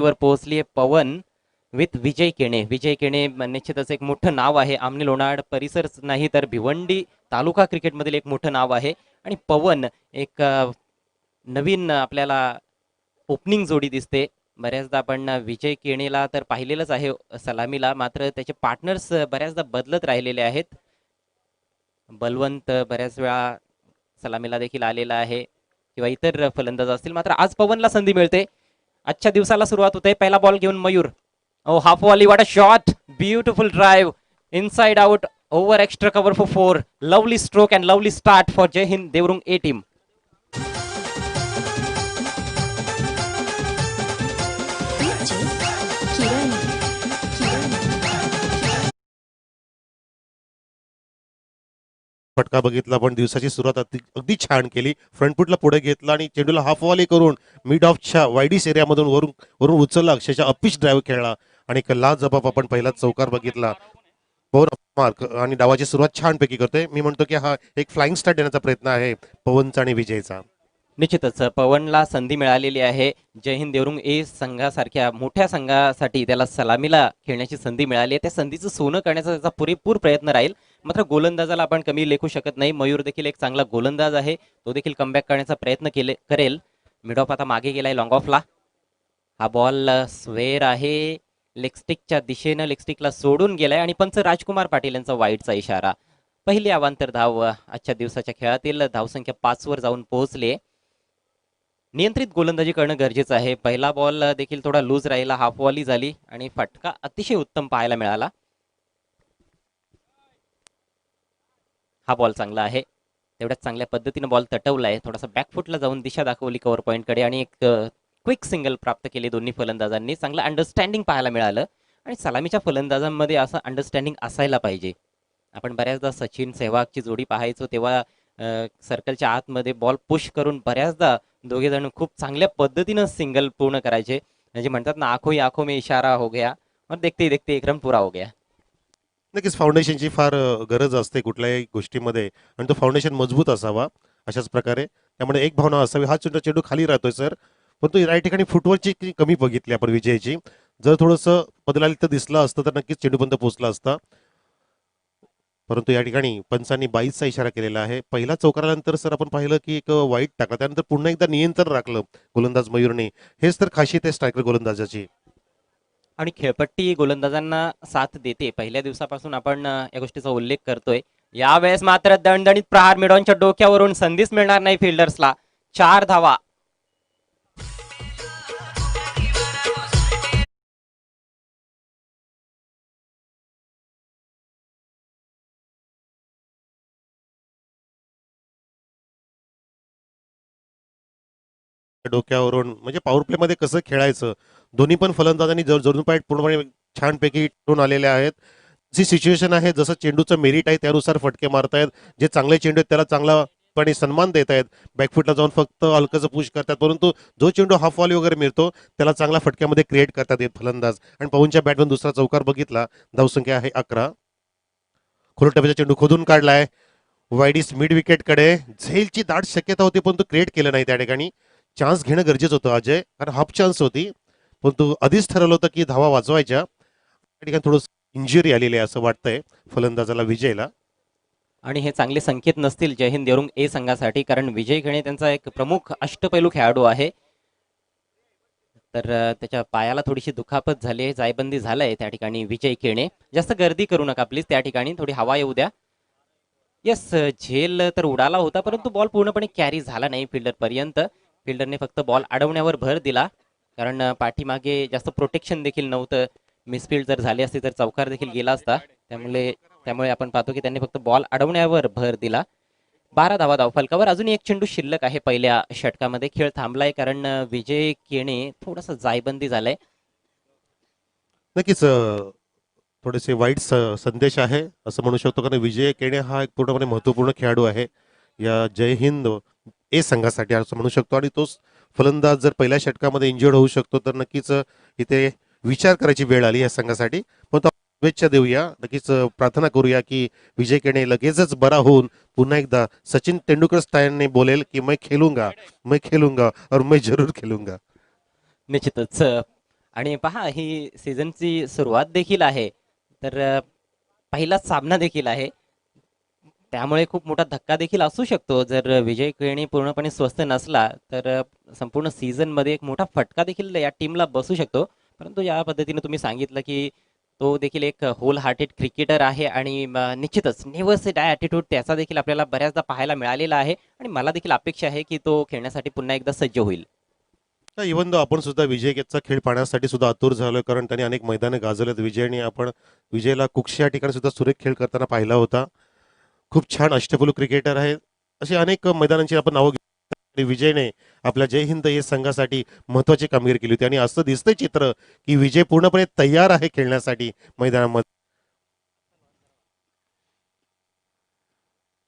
वर पोहोचली पवन विथ विजय केणे. विजय केणे निश्चितच एक मोठं नाव आहे. आमने लोणाड परिसरच नाही तर भिवंडी तालुका क्रिकेटमधील एक मोठं नाव आहे. आणि पवन एक नवीन आपल्याला ओपनिंग जोडी दिसते. बऱ्याचदा आपण विजय केणेला तर पाहिलेलंच आहे सलामीला, मात्र त्याचे पार्टनर्स बऱ्याचदा बदलत राहिलेले आहेत. बलवंत बऱ्याच वेळा सलामीला देखील आलेला आहे किंवा इतर फलंदाज असतील, मात्र आज पवनला संधी मिळते. आजच्या दिवसाला सुरुवात होते. पहिला बॉल घेऊन Mayur. Oh half volley, what a shot, beautiful drive inside out over extra cover for 4. Lovely stroke and lovely start for Jai Hind Devrung A team. फटका बघितला पण दिवसाची सुरुवात अगदी छान केली. फ्रंट फुटला पुढे घेतला आणि चेंडूला हाफ वॉली करून मिड ऑफच्या वाईडिस एरियामधून वरून वरून उचलला. अक्षरशः अपिच ड्राईव्ह खेळला आणि लाजबाब आपण पहिला चौकार बघितला. पवन मार्क आणि डावाची सुरुवात छानपैकी करतोय. मी म्हणतो की हा एक फ्लाइंग स्टार्ट देण्याचा प्रयत्न आहे पवनचा आणि विजयचा. निश्चितच पवनला संधी मिळालेली आहे. जय हिंद देवरुंग ए संघासारख्या मोठ्या संघासाठी त्याला सलामीला खेळण्याची संधी मिळाली आहे. त्या संधीचं सोनं करण्याचा त्याचा पुरेपूर प्रयत्न राहील. मात्र गोलंदाजाला आपण कमी लेखू शकत नाही. मयूर देखील एक चांगला गोलंदाज आहे. तो देखील कमबॅक करण्याचा प्रयत्न करेल. मिड ऑफ आता मागे गेलाय लॉंग ऑफला. हा बॉल स्वेअर आहे. लेगस्टिकच्या दिशेनं लेगस्टिकला सोडून गेलाय आणि पंच राजकुमार पाटील यांचा वाईटचा इशारा. पहिली अवांतर धाव आजच्या दिवसाच्या खेळातील. धावसंख्या 5 वर जाऊन पोहोचले. नियंत्रित गोलंदाजी करणं गरजेचं आहे. पहिला बॉल देखील थोडा लूज राहिला, हाफ वॉली झाली आणि फटका अतिशय उत्तम पाहायला मिळाला. हा बॉल चांगला आहे. तेवढ्याच चांगल्या पद्धतीने बॉल तटवलाय. थोडासा बॅकफुटला जाऊन दिशा दाखवली कव्हर पॉईंटकडे आणि एक क्विक सिंगल प्राप्त केली दोन्ही फलंदाजांनी. चांगलं अंडरस्टँडिंग पाहायला मिळालं आणि सलामीच्या फलंदाजांमध्ये असं अंडरस्टँडिंग असायला पाहिजे. आपण बऱ्याचदा सचिन सेहवागची जोडी पाहायचो तेव्हा सर्कलच्या आतमध्ये बॉल पुश करून बऱ्याचदा दोघे जण खूप चांगल्या पद्धतीनं सिंगल पूर्ण करायचे. म्हणजे म्हणतात ना, आंखों ही आंखों में इशारा हो गया और देखते ही देखते एक रन पुरा हो गया. नक्कीच फाउंडेशनची फार गरज असते कुठल्याही गोष्टीमध्ये आणि तो फाउंडेशन मजबूत असावा अशाच प्रकारे. त्यामुळे एक भावना असावी. हा चेंडू खाली राहतोय सर, पण तो या ठिकाणी फुटवर्कची कमी बघितली आपण विजयची. जर थोडंसं बदलायला तर दिसलं असतं तर नक्कीच चेंडूपर्यंत पोहोचला असता. परंतु या ठिकाणी पंचांनी 22चा इशारा केलेला आहे. पहिला चौकारानंतर सर आपण पाहिलं की एक वाईट टाकला, त्यानंतर पुन्हा एकदा नियंत्रण राखलं गोलंदाज मयूरने. हेच तर खासियत आहे स्ट्रायकर गोलंदाजाची. आणि खेळपट्टी गोलंदाजांना साथ देते. पहिल्या दिवसापासून आपण या गोष्टीचा उल्लेख करतोय. यावेळेस मात्र दणदणीत प्रहार. मिडॉनच्या डोक्यावरून संधीच मिळणार नाही फिल्डर्सला. 4 धावा. डोक्यावरून म्हणजे पॉवर प्ले मध्ये कसं खेळायचं, दोन्ही पण फलंदाजांनी जरूर पाय पूर्णपणे छानपैकी टोन आलेले आहेत. जी सिच्युएशन आहे, जसं चेंडूचं मेरिट आहे त्यानुसार फटके मारतायत. जे चांगले चेंडू आहेत त्याला चांगलापणे सन्मान देत आहेत. बॅकफुटला जाऊन फक्त हलकंसं पुश करतात, परंतु जो चेंडू हाफ वॉली वगैरे मिळतो त्याला चांगल्या फटक्यामध्ये क्रिएट करतात येत फलंदाज. आणि पवनच्या बॅटमधून दुसरा चौकार बघितला. धावसंख्या आहे 11. खोलटप्प्याचा चेंडू खोदून काढलाय वाईडीस मिड विकेटकडे. झेलची दाट शक्यता होती पण तो क्रिएट केलं नाही त्या ठिकाणी. चान्स घेणं गरजेचं होतं अजय, कारण हाफ चान्स होती. पण तू आधीच ठरवलं होतं की धावा वाजवायच्या. त्या ठिकाणी थोडं इंजुरी आलेली आहे असं वाटतंय फलंदाजाला विजयला. आणि हे चांगले संकेत नसतील जय हिंद देवरुंग ए संघासाठी, कारण विजय खेणे त्यांचा एक प्रमुख अष्टपैलू खेळाडू आहे. तर त्याच्या पायाला थोडीशी दुखापत झाली आहे. जायबंदी झालाय त्या ठिकाणी विजय खेणे. जास्त गर्दी करू नका प्लीज त्या ठिकाणी, थोडी हवा येऊ द्या. येस, झेल तर उडाला होता परंतु बॉल पूर्णपणे कॅरी झाला नाही फिल्डर पर्यंत. फिल्डरने फक्त बॉल अडवण्यावर भर दिला, कारण पाठीमागे जास्त प्रोटेक्शन देखील नव्हतं. मिसफील्ड जर झाली असती तर चौकार देखील गेला असता. त्यामुळे आपण पाहतो की त्यांनी फक्त बॉल अडवण्यावर भर दिला. 12 धावा धावफलकावर. अजून एक चेंडू शिल्लक आहे पहिल्या षटकामध्ये. खेळ थांबलाय कारण विजय केणे थोडासा जायबंदी झालाय. नक्कीच थोडेसे वाईट संदेश आहे असं म्हणू शकतो, कारण विजय केणे हा एक पूर्णपणे महत्त्वपूर्ण खेळाडू आहे या जय हिंद ए संघासाठी असं म्हणू शकतो. आणि तोच फलंदाज जर पहिल्या षटकामध्ये इंजर्ड होऊ शकतो तर नक्कीच इथे विचार करायची वेळ आली या संघासाठी. पण शुभेच्छा देऊया, नक्कीच प्रार्थना करूया की विजय केणे लगेचच बरा होऊन पुन्हा एकदा सचिन तेंडुलकर स्टाईलने बोलेल की मैं खेलूंगा और मैं जरूर खेलूंगा. निश्चितच आणि पहा ही सीझनची सुरुवात देखील आहे. तर पहिलाच सामना देखील आहे. त्यामुळे खूप मोठा धक्का देखील असू शकतो. जर विजय केळणी पूर्णपणे स्वस्थ नसला तर संपूर्ण सीझनमध्ये एक मोठा फटका देखील या टीमला बसू शकतो. परंतु या पद्धतीने तुम्ही सांगितलं की तो देखील एक होल हार्टेड क्रिकेटर आहे आणि निश्चितच नेव्हर से डाय ॲटिट्यूड त्याचा देखील आपल्याला बऱ्याचदा पाहायला मिळालेला आहे आणि मला देखील अपेक्षा आहे की तो खेळण्यासाठी पुन्हा एकदा सज्ज होईल. इवन दो आपण सुद्धा विजयचा खेळ पाहण्यासाठी सुद्धा आतुर झालोय, कारण त्यांनी अनेक मैदाने गाजवलेत विजयने. आपण विजयला कुक्षी या ठिकाणी सुद्धा सुरेख खेळ करताना पाहिला होता. खूप छान अष्टपैलू क्रिकेटर आहे. अशी अनेक मैदानांची आपण नावं घेतली आणि विजयने आपल्या जय हिंद या संघासाठी महत्वाची कामगिरी केली होती आणि असं दिसतंय चित्र की विजय पूर्णपणे तयार आहे खेळण्यासाठी मैदानामध्ये.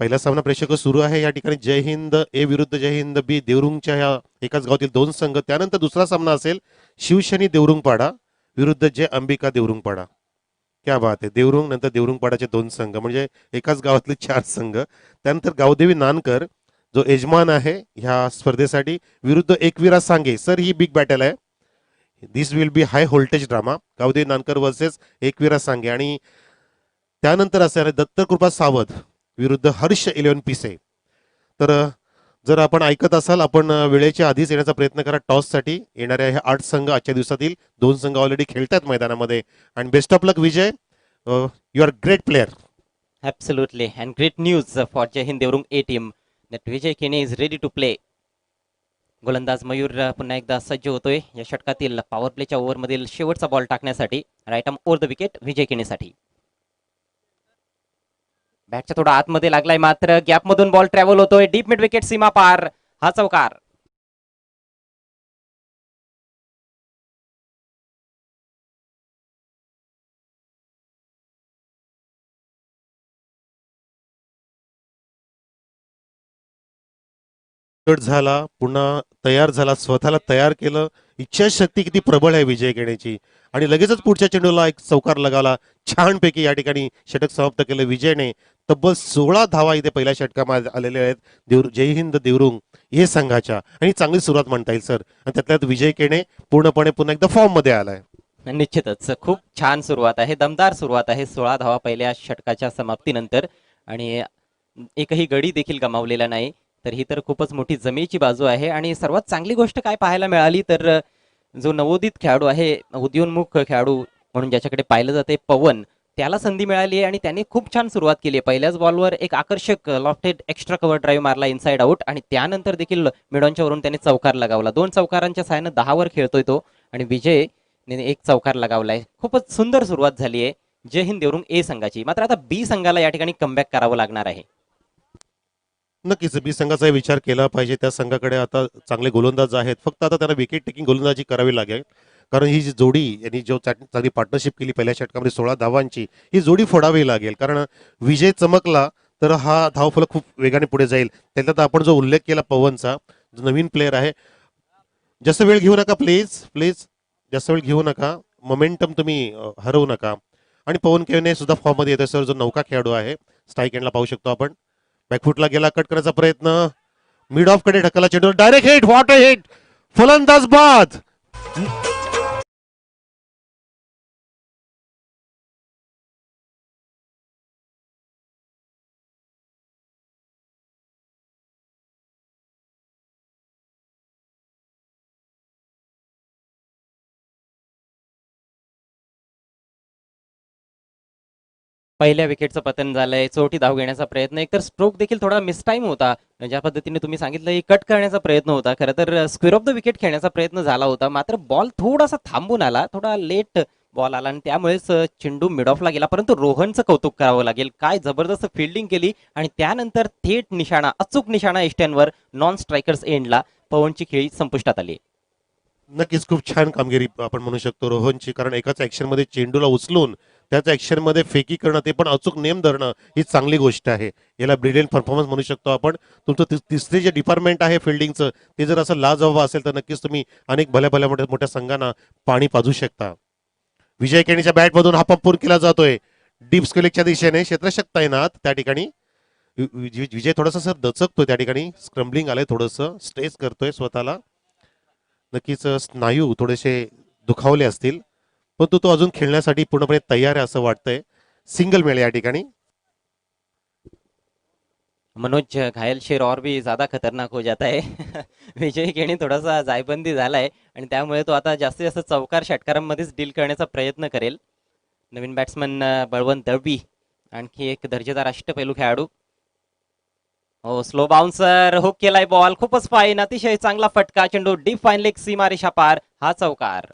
पहिला सामना प्रेक्षक सुरू आहे या ठिकाणी जय हिंद ए विरुद्ध जय हिंद बी देवरुंगच्या ह्या एकाच गावातील दोन संघ. त्यानंतर दुसरा सामना असेल शिवशनी देवरुंगपाडा विरुद्ध जय अंबिका देवरुंगपाडा. क्या बात आहे. देवरुंग नंतर देवरुंगपाडाचे दोन संघ म्हणजे एकाच गावातले चार संघ. त्यानंतर गावदेवी नानकर जो यजमान आहे ह्या स्पर्धेसाठी विरुद्ध एकविरा सांगे. सर ही बिग बॅटल आहे. This will be high voltage drama. Gavdevi Nankar versus Ekvira Sange. आणि त्यानंतर असे आहे दत्तकृपा सावध विरुद्ध हर्ष इलेवन पिसे. तर जर आपण ऐकत असाल आपण वेळेच्या आधीच येण्याचा प्रयत्न करा. टॉससाठी येणाऱ्या ह्या 8 संघ आजच्या दिवसातील 2 संघ ऑलरेडी खेळतात मैदानामध्ये. आणि best of luck Vijay, you are great player. Absolutely, and great news for Jai Hind Devrung A team that Vijay Kene is ready to play. गोलंदाज मयूर पुन्हा एकदा सज्ज होतोय या षटकातील पॉवर प्लेच्या ओव्हरमधील शेवटचा बॉल टाकण्यासाठी. Right arm over the wicket Vijay केनेसाठी. बॅटच्या थोडा आतमध्ये लागलाय मात्र गॅपमधून बॉल ट्रॅव्हल होतोय डीप मिड विकेट सीमा पार. हा चौकार. कट झाला, पुन्हा तयार झाला, स्वतःला तयार केलं. इच्छाशक्ती किती प्रबळ आहे विजय घेण्याची. आणि लगेचच पुढच्या चेंडूला एक चौकार लगावला. छानपैकी या ठिकाणी षटक समाप्त केलं विजयने. तब्बल 16 धावा इथे पहिल्या षटकामध्ये आलेल्या आहेत जय हिंद देवरुंग हे संघाच्या. आणि चांगली सुरुवात म्हणता येईल सर. आणि त्यातल्यात विजय केणे पूर्णपणे पुन्हा एकदा फॉर्म मध्ये आलाय. निश्चितच खूप छान सुरुवात आहे. दमदार सुरुवात आहे. 16 धावा पहिल्या षटकाच्या समाप्तीनंतर आणि एकही गडी देखील गमावलेला नाही. तर ही तर खूपच मोठी जमेची बाजू आहे. आणि सर्वात चांगली गोष्ट काय पाहायला मिळाली तर जो नवोदित खेळाडू आहे उदयोन्मुख खेळाडू म्हणून ज्याच्याकडे पाहिलं जाते पवन, त्याला संधी मिळाली आहे आणि त्याने खूप छान सुरुवात केली आहे. पहिल्याच बॉलवर एक आकर्षक लॉफ्टेड एक्स्ट्रा कव्हर ड्राईव्ह मारला इनसाइड आउट आणि त्यानंतर देखील मिडॉनच्या वरून त्याने चौकार लगावला. 2 चौकारांच्या साहाय्यानं 10 वर खेळतोय तो आणि विजय ने एक चौकार लगावलाय. खूपच सुंदर सुरुवात झाली आहे जय हिंद देवरुंग ए संघाची. मात्र आता बी संघाला या ठिकाणी कमबॅक करावं लागणार आहे. नक्कीच बी संघाचा विचार केला पाहिजे. त्या संघाकडे आता चांगले गोलंदाज आहेत. फक्त आता त्यांना विकेट टेकिंग गोलंदाजी करावी लागेल. कारण ही जी जोडी यांनी जो चांगली पार्टनरशिप केली पहिल्या षटकामध्ये 16 धावांची, ही जोडी फोडावी लागेल. कारण विजय चमकला तर हा धावफलक खूप वेगाने पुढे जाईल. त्याच्यात आपण जो उल्लेख केला पवनचा, जो नवीन प्लेअर आहे, जास्त वेळ घेऊ नका प्लीज प्लीज. जास्त वेळ घेऊ नका. मोमेंटम तुम्ही हरवू नका. आणि पवन केवने सुद्धा फॉर्म मध्ये येतोय सर, जो नौका खेळाडू आहे. स्ट्राईक एंडला पाहू शकतो आपण. बॅकफुटला गेला, कट करायचा प्रयत्न, मिड ऑफ कडे ढकलला चेंडू, direct hit. What a hit. फलंदाज बाद. पहिल्या विकेटचं पतन झालंय. चोटी धाव घेण्याचा प्रयत्न, एकतर स्ट्रोक देखील थोडा मिसटाईम होता. ज्या पद्धतीने तुम्ही सांगितलं कट करण्याचा प्रयत्न होता. खरं तर स्क्वेअर ऑफ द विकेट खेळण्याचा प्रयत्न झाला होता. मात्र बॉल थोडासा थांबून आला, थोडा लेट बॉल आला आणि त्यामुळेच चेंडू मिड ऑफला गेला. परंतु रोहनचं कौतुक करावं लागेल. काय जबरदस्त फिल्डिंग केली आणि त्यानंतर थेट निशाणा, अचूक निशाणा एष्ट्यांवर नॉन स्ट्रायकर्स एंडला पवनची खेळी संपुष्टात आली. नक्कीच खूप छान कामगिरी आपण म्हणू शकतो रोहनची. कारण एकाच ऍक्शन मध्ये चेंडूला उचलून त्याच ऍक्शन मध्ये फेकी करणं, ते पण अचूक नेम धरणं, ही चांगली गोष्ट आहे. याला ब्रिलियंट परफॉर्मन्स म्हणू शकतो आपण. तुमचं तिसरे जे डिपार्टमेंट आहे फिल्डिंगचं, ते जर असं लाजवाब असेल तर नक्कीच तुम्ही अनेक भल्या भल्या मोठ्या मोठ्या संघांना पाणी पाजू शकता. विजय केणीच्या बॅटमधून हा पंप पूर्ण केला जातोय डीप स्क्वेलिकच्या दिशेने. क्षेत्ररक्षक तैनात त्या ठिकाणी. विजय थोडासा सर दचकतोय त्या ठिकाणी. स्क्रम्बलिंग आलंय, थोडंसं स्ट्रेस करतोय स्वतःला. नक्कीच स्नायू थोडेसे दुखावले असतील, पण तो अजून खेळण्यासाठी पूर्णपणे तयार आहे असं वाटतंय. सिंगल मिळेल या ठिकाणी. मनोज घायल शेर और भी ज्यादा खतरनाक हो जाता है. विजय खेणी थोडासा जायबंदी झालाय आणि त्यामुळे तो आता जास्तीत जास्त चौकार षटकारांमध्येच डील करण्याचा प्रयत्न करेल. नवीन बॅट्समन बळवंत दळवी आणखी एक दर्जेदार अष्टपैलू खेळाडू. हो, स्लो बाउन्सर हुक केलाय बॉल, खूपच फाईन, अतिशय चांगला फटका, चेंडू डीप फाईन लेग सीमारेषा पार, हा चौकार.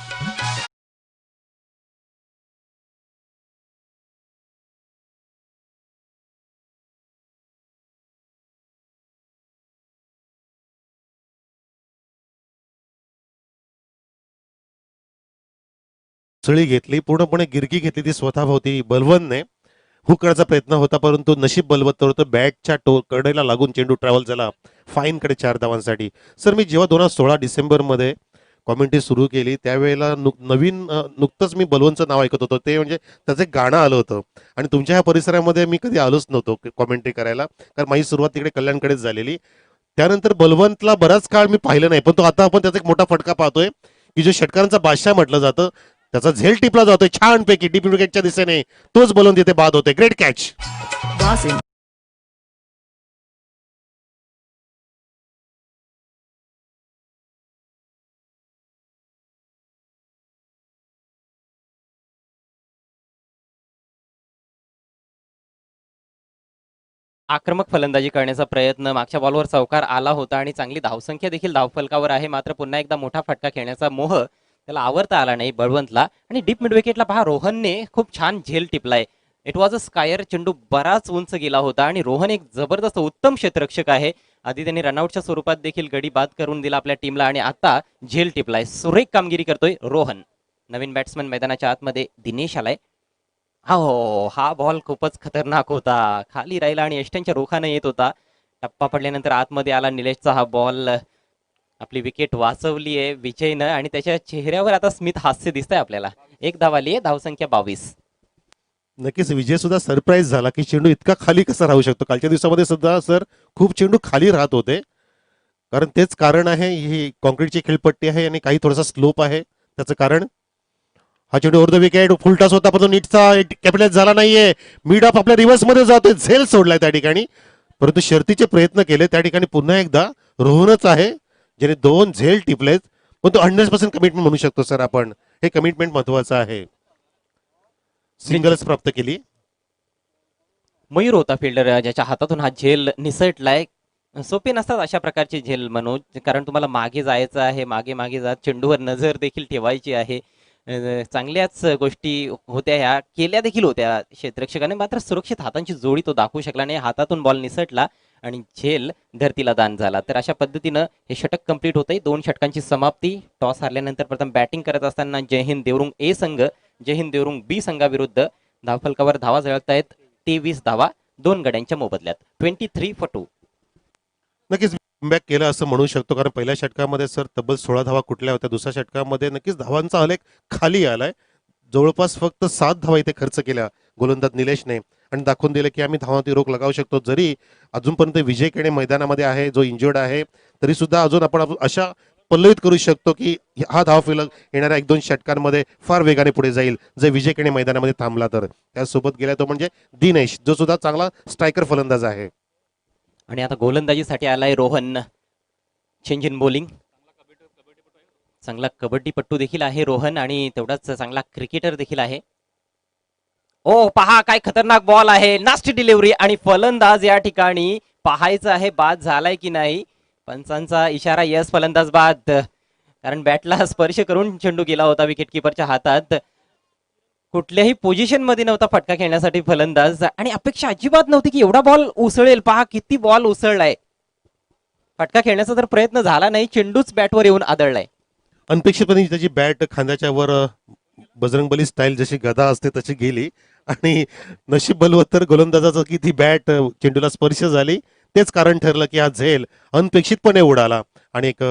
सळी घेतली, पूर्णपणे गिरकी घेतली ती स्वतःभोवती बलवंतने. हुक करण्याचा प्रयत्न होता, परंतु नशीब बलवत्तर होतं. बॅटच्या कडेला लागून चेंडू ट्रॅव्हल झाला फाईनकडे 4 धावांसाठी. सर, मी जेव्हा 2016 डिसेंबरमध्ये कॉमेंट्री सुरू केली त्यावेळेला नुकतंच मी बलवंतचं नाव ऐकत होतो, ते म्हणजे त्याचं एक गाणं आलं होतं. आणि तुमच्या ह्या परिसरामध्ये मी कधी आलोच नव्हतो कॉमेंट्री करायला, कारण माझी सुरुवात तिकडे कल्याणकडेच झालेली. त्यानंतर बलवंतला बराच काळ मी पाहिलं नाही, पण तो आता आपण त्याचा एक मोठा फटका पाहतोय की जो षटकारांचा बादशाह म्हटलं जातं, त्याचा झेल टिपला जातोय छानपैकी डीप विकेटच्या दिशेने. तोच बलवंत इथे बाद होते. Great catch. Wasim. आक्रमक फलंदाजी करण्याचा प्रयत्न, मागच्या बॉलवर चौकार आला होता आणि चांगली धावसंख्या देखील धावफलकावर आहे, मात्र पुन्हा एकदा मोठा फटका खेळण्याचा मोह त्याला आवरता आला नाही बळवंतला. आणि डीप मिड विकेटला पहा, रोहनने खूप छान झेल टिपलाय. इट वॉज अ स्कायर, चेंडू बराच उंच गेला होता आणि रोहन एक जबरदस्त उत्तम क्षेत्ररक्षक आहे. आधी त्यांनी रनआउटच्या स्वरूपात देखील गडी बाद करून दिला आपल्या टीमला आणि आता झेल टिपलाय. सुरेख कामगिरी करतोय रोहन. नवीन बॅट्समन मैदानाच्या आतमध्ये दिनेश आलाय. हो, हा बॉल खूपच खतरनाक होता, खाली राहिला आणि यष्ट्यांच्या रोखाने येत होता. टप्पा पडल्यानंतर आतमध्ये आला निलेशचा हा बॉल. आपली विकेट वाचवली आहे विजयनं आणि त्याच्या चेहऱ्यावर आता स्मित हास्य दिसतंय आपल्याला. एक धाव आली आहे, धावसंख्या 22. नक्कीच विजय सुद्धा सरप्राईज झाला की चेंडू इतका खाली कसा राहू शकतो. कालच्या दिवसामध्ये सुद्धा सर खूप चेंडू खाली राहत होते, कारण तेच कारण आहे, ही कॉन्क्रीटची खेळपट्टी आहे आणि काही थोडासा स्लोप आहे त्याचं कारण. हा चेंडू ओव्हर द विकेट फुलटॉस होता, पण तो नीटचा कॅपिटलाइज झाला नाहीये. मिड ऑफ आपल्या रिव्हर्स मध्ये जातोय, झेल सोडलाय त्या ठिकाणी, परंतु शर्तीचे प्रयत्न केले त्या ठिकाणी. पुन्हा एकदा रोहनच आहे ज्याने 2 झेल टिपलेत, पण तो 100% कमिटमेंट म्हणू शकतो सर आपण. हे कमिटमेंट महत्वाचं आहे. सिंगल्स प्राप्त केली. मयूर होता फिल्डर ज्याच्या हातातून हा झेल निसटलाय. सोपे नसतात अशा प्रकारचे झेल मनोज, कारण तुम्हाला मागे जायचं आहे, मागे मागे जात चेंडूवर नजर देखील ठेवायची आहे. चांगल्याच गोष्टी होत्या, ह्या केल्या देखील होत्या क्षेत्ररक्षकाने, मात्र सुरक्षित हातांची जोडी तो दाखवू शकला नाही. हातातून बॉल निसटला आणि झेल धरतीला दान झाला. तर अशा पद्धतीनं हे षटक कंप्लीट होतंय. 2 षटकांची समाप्ती. टॉस हारल्यानंतर प्रथम बॅटिंग करत असताना जय हिंद देवरुंग ए संघ जय हिंद देवरुंग बी संघाविरुद्ध धावफलकावर धावा जळतायत 23 धावा 2 गड्यांच्या मोबदल्यात. 23-2. नक्कीच बॅक केलं असं म्हणू शकतो, कारण पहिल्या षटकामध्ये सर तब्बल 16 धावा कुठल्या होत्या. दुसऱ्या षटकामध्ये नक्कीच धावांचा आलेख खाली आलाय. जवळपास फक्त 7 धावा इथे खर्च केल्या गोलंदाज निलेशने आणि दाखवून दिलं की आम्ही धावांती रोख लगावू शकतो. जरी अजूनपर्यंत विजय केणे मैदानामध्ये आहे, जो इंजर्ड आहे, तरी सुद्धा अजून आपण अशा पल्लवित करू शकतो की हा धावफलक येणाऱ्या 1-2 षटकांमध्ये फार वेगाने पुढे जाईल जर विजय केणे मैदानामध्ये थांबला तर. त्यासोबत गेला तो म्हणजे दिनेश, जो सुद्धा चांगला स्ट्रायकर फलंदाज आहे. आणि आता गोलंदाजीसाठी आलाय रोहन. Change in bowling. चांगला कबड्डीपट्टू देखील आहे रोहन आणि तेवढाच चांगला क्रिकेटर देखील आहे. ओ पहा, काय खतरनाक बॉल आहे, नास्टी डिलिव्हरी आणि फलंदाज या ठिकाणी पाहायचं आहे बाद झालाय की नाही. पंचांचा इशारा, यस फलंदाज बाद, कारण बॅटला स्पर्श करून चेंडू गेला होता विकेट किपरच्या हातात. कुठल्याही पोझिशन मध्ये नव्हता फटका खेळण्यासाठी फलंदाज आणि अपेक्षा अजिबात नव्हती की एवढा बॉल उसळेल. पहा किती बॉल उसळलाय. फटका खेळण्याचा तर प्रयत्न झाला नाही, चेंडूच बॅटवर येऊन आदळलाय. अनपेक्षितपणे त्याची बॅट खांद्याच्या वर बजरंगबली स्टाईल जशी गदा असते तशी गेली आणि नशीब बलवत्तर गोलंदाजाचं की ती बॅट चेंडूला स्पर्श झाली. तेच कारण ठरलं की हा झेल अनपेक्षितपणे उडाला आणि एक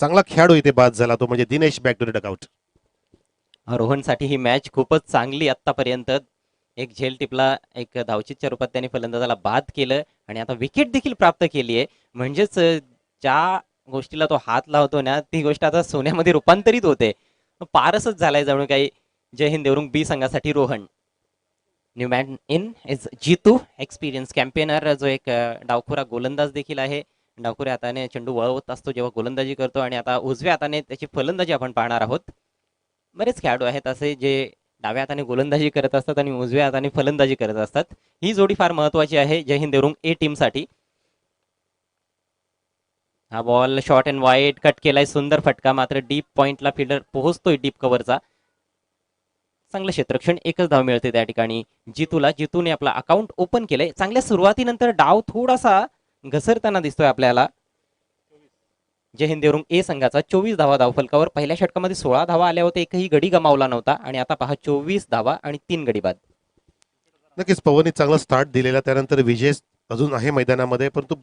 चांगला खेळाडू इथे बाद झाला, तो म्हणजे Dinesh. Back to the dugout. रोहनसाठी ही मॅच खूपच चांगली आतापर्यंत. एक झेल टिपला, एक धावचीतच्या रूपात त्याने फलंदाजाला बाद केलं आणि आता विकेट देखील प्राप्त केली आहे. म्हणजेच ज्या गोष्टीला तो हात लावतो ना, ती गोष्ट आता सोन्यामध्ये रूपांतरित होते. पारसच झालाय जणू काही जय हिंद देवरुंग बी संघासाठी. Rohan new man in is Jitu, experience campaigner, जो एक डावखुरा गोलंदाज देखील आहे. डावखुऱ्या हाताने चेंडू वळवत असतो जेव्हा गोलंदाजी करतो, आणि आता उजव्या हाताने त्याची फलंदाजी आपण पाहणार आहोत. बरेच खेळाडू आहेत असे जे डाव्या हाताने गोलंदाजी करत असतात आणि उजव्या हाताने फलंदाजी करत असतात. ही जोडी फार महत्वाची आहे जय हिंद देवरुंग ए टीमसाठी. हा ball short and wide cut केलाय, सुंदर फटका, मात्र डीप पॉइंटला फिल्डर पोहोचतोय डीप कव्हरचा. चांगलं क्षेत्ररक्षण, एकच धाव मिळते त्या ठिकाणी जितूला. जितूने आपला अकाउंट ओपन केलंय. चांगल्या सुरुवातीनंतर डाव थोडासा घसरताना दिसतोय आपल्याला जय हिंद देवरुंग ए संघाचा. 24 धावा धावफलकावर. पहिल्या षटकामध्ये 16 धावा आल्या होत्या, एकही गडी गमावला नव्हता, आणि आता पहा 24 धावा आणि 3 गडी बाद. नक्कीच पवनने चांगला स्टार्ट दिलेला, त्यानंतर विजय अजून आहे मैदानामध्ये, परंतु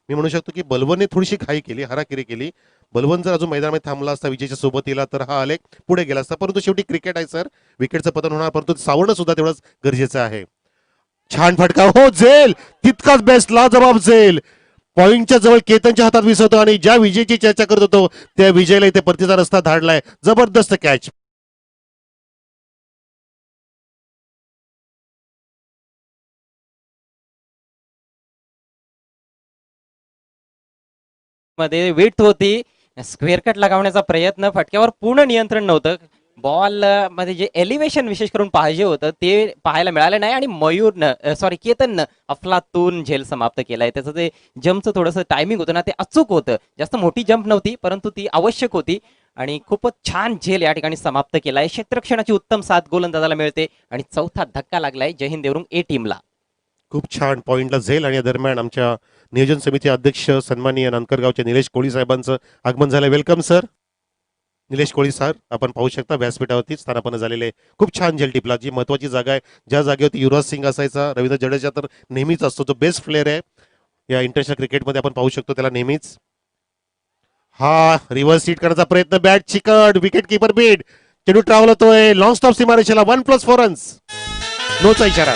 मी म्हणू शकतो की बलवनने थोडीशी घाई केली, हाराकिरी केली. बलवन जर अजून मैदानामध्ये थांबला असता विजयच्या सोबतीला तर हा आलेख पुढे गेला असता, परंतु शेवटी क्रिकेट आहे सर, विकेटचं पतन होणार, परंतु सावरणं सुद्धा तेवढंच गरजेचं आहे. छान फटका, हो झेल, तितकाच बेस्ट, लाजवाब झेल. पॉइंटच्या जवळ केतनच्या हातात विसरतो, आणि ज्या विजयची चर्चा करत होतो त्या विजयला इथे परतीचा रस्ता धाडलाय. जबरदस्त कॅच. मध्ये विड्थ होती, स्क्वेअर कट लगावण्याचा प्रयत्न, फटक्यावर पूर्ण नियंत्रण नव्हतं. बॉल मध्ये जे एलिव्हेशन विशेष करून पाहिजे होतं ते पाहायला मिळालं नाही, आणि मयूरनं केतननं अफलातून झेल समाप्त केलाय. त्याचं ते जम्पचं थोडंसं टायमिंग होतं ना, ते अचूक होतं. जास्त मोठी जम्प नव्हती, परंतु ती आवश्यक होती, आणि खूपच छान झेल या ठिकाणी समाप्त केलाय. क्षेत्ररक्षणाची उत्तम साथ गोलंदाजाला मिळते, आणि चौथा धक्का लागलाय जय हिंद देवरुंग ए टीमला. खूप छान पॉइंटला झेल, आणि या दरम्यान आमच्या नियोजन समिती अध्यक्ष सन्माननीय नानकरगावचे निलेश कोळी साहेबांचं आगमन झालं. Welcome sir. Nilesh Koli sir, आपण पाहू शकता व्यासपीठावरती स्थानापन्न झालेले. खूप छान झेल टिपला. जी महत्वाची जागा आहे, ज्या जागेवरती युवराज सिंग असायचा, रवींद्र जडेजा तर नेहमीच असतो, जो बेस्ट प्लेअर आहे या इंटरनॅशनल क्रिकेटमध्ये, आपण पाहू शकतो त्याला नेहमीच. हा रिव्हर्स हिट करण्याचा प्रयत्न, बॅट चिकट, विकेट किपर बीड, चेंडू ट्रॅव्हल होतोय लॉंग स्टॉप सीमारेषेला. 1+4 रन्स, नोचा इशारा.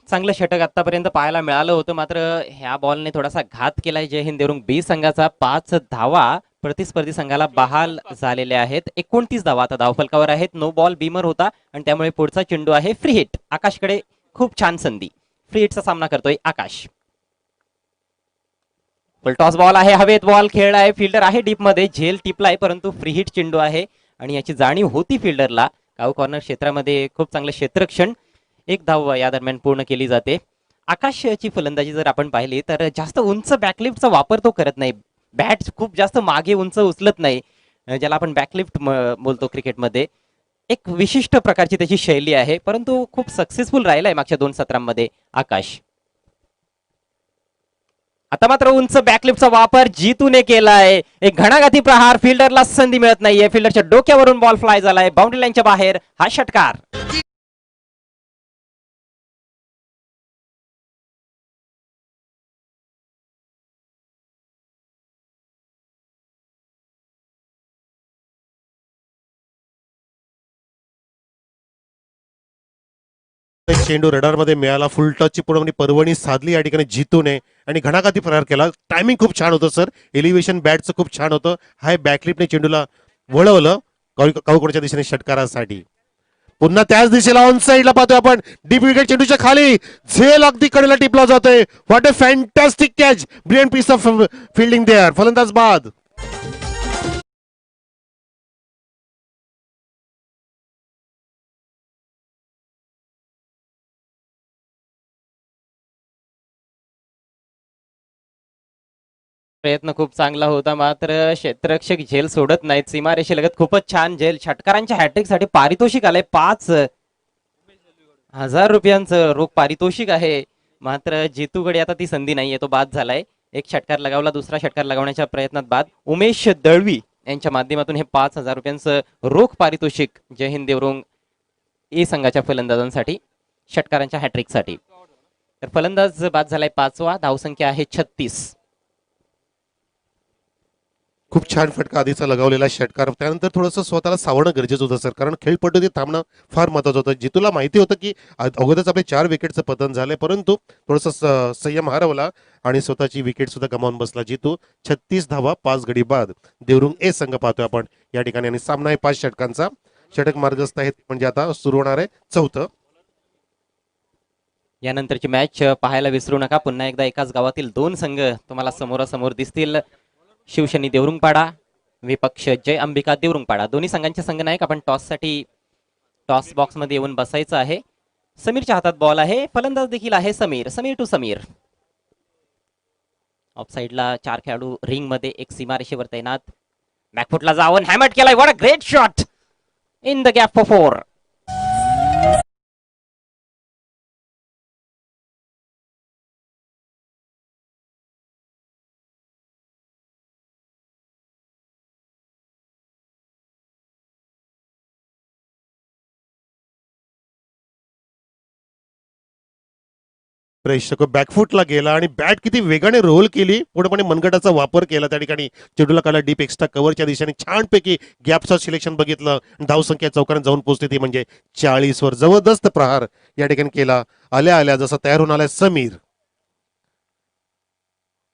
चांगलं षटक आतापर्यंत पाहायला मिळालं होतं, मात्र ह्या बॉलने थोडासा घात केलाय जय हिंद देवरुंग बी संघाचा. 5 धावा प्रतिस्पर्धी संघाला बहाल झालेल्या आहेत. 29 धावा आता धावफलकावर आहेत. नो बॉल बीमर होता, आणि त्यामुळे पुढचा चेंडू आहे फ्री हिट. आकाशकडे खूप छान संधी. फ्री हिटचा सामना करतोय आकाश. टॉस बॉल आहे, हवेत बॉल खेळलाय, फिल्डर आहे डीप मध्ये, झेल टिपलाय, परंतु फ्री हिट चेंडू आहे, आणि याची जाणीव होती फिल्डरला. काऊ कॉर्नर क्षेत्रामध्ये खूप चांगलं क्षेत्ररक्षण. 1 धाव या दरम्यान पूर्ण केली जाते. आकाशची फलंदाजी जर आपण पाहिली तर जास्त उंच बॅकलिफ्टचा वापर तो करत नाही. बॅट खूप जास्त मागे उंच उचलत नाही, ज्याला आपण बॅकलिफ्ट बोलतो क्रिकेटमध्ये. एक विशिष्ट प्रकारची त्याची शैली आहे, परंतु खूप सक्सेसफुल राहिलाय मागच्या 2 सत्रांमध्ये आकाश. आता मात्र उंच बॅकलिफ्टचा वापर जितूने केलाय. एक घणाघाती प्रहार, फिल्डरला संधी मिळत नाहीये. फिल्डरच्या डोक्यावरून बॉल फ्लाय झालाय बाउंड्री लाईनच्या बाहेर. हा षटकार. चेंडू रडारमध्ये मिळाला, फुल टचची पूर्णपणे पर्वणी साधली या ठिकाणी जितूने, आणि घणाघाती प्रहार केला. टायमिंग खूप छान होतं सर, एलिव्हेशन बॅटचं खूप छान होतं. हाय बॅकलिपने चेंडूला वळवलं काऊकोडच्या दिशेने षटकारासाठी. पुन्हा त्याच दिशेला ऑन साईडला पाहतोय आपण, डीप विकेट चेंडूच्या खाली, झेल अगदी कडेला टिपला जातोय. What a fantastic catch, brilliant piece of fielding there. फलंदाज बाद. प्रयत्न खूप चांगला होता, मात्र क्षेत्ररक्षक झेल सोडत नाहीत. सीमारेषेलगत खूपच छान झेल. षटकारांच्या हॅट्रिक साठी पारितोषिक आलंय 5,000 रुपयांचं रोख पारितोषिक आहे. मात्र जितूकडे आता ती संधी नाहीये, तो बाद झालाय. एक षटकार लगावला, दुसरा षटकार लगावण्याच्या प्रयत्नात बाद. उमेश दळवी यांच्या माध्यमातून हे 5,000 रुपयांचं रोख पारितोषिक जय हिंद देवरुंग ए संघाच्या फलंदाजांसाठी. षटकारांच्या हॅट्रिकसाठी. तर फलंदाज बाद झालाय 5वा, धावसंख्या आहे 36. खूप छान फटका आधीचा लगावलेला षटकार. त्यानंतर थोडंसं स्वतःला सावरणं गरजेचं होतं सर, कारण खेळपद्धती थांबणं फार महत्वाचं होतं. जितूला माहिती होतं की अगोदरच आपले 4 विकेटचं पतन झालंय, परंतु थोडंसं संयम हरवला आणि स्वतःची विकेट सुद्धा गमावून बसला. जितू 36 धावा 5 गडी बाद. देवरुंग ए संघ पाहतोय आपण या ठिकाणी आणि सामना आहे 5 षटकांचा. षटक मार्गस्थ आहे म्हणजे आता सुरू होणार आहे 4थं. यानंतरची मॅच पाहायला विसरू नका. पुन्हा एकदा एकाच गावातील 2 संघ तुम्हाला समोरासमोर दिसतील. शिवशनी देवरुंगपाडा, विपक्ष जय अंबिका देवरुंगपाडा. दोन्ही संघांचे संघनायक आपण टॉससाठी टॉस बॉक्स मध्ये येऊन बसायचं आहे. समीरच्या हातात बॉल आहे, फलंदाज देखील आहे समीर. समीर टू समीर. ऑफ साइडला 4 खेळाडू रिंग मध्ये, एक सीमारेषेवर तैनात. बॅकफुटला जाऊन हॅमट केलाय. What a great shot in the gap for 4. प्रेक्षक बॅकफुटला गेला आणि बॅट किती वेगाने रोल केली, पूर्णपणे मनगटाचा वापर केला त्या ठिकाणी. चेंडूला काढला डीप एक्स्ट्रा कव्हरच्या दिशेने. छानपैकी गॅपचं सिलेक्शन बघितलं. धावसंख्या चौकारात जाऊन पोहोचली ती म्हणजे 40 वर. जबरदस्त प्रहार या ठिकाणी केला. आल्या आल्या जसा तयार होऊन आलाय समीर.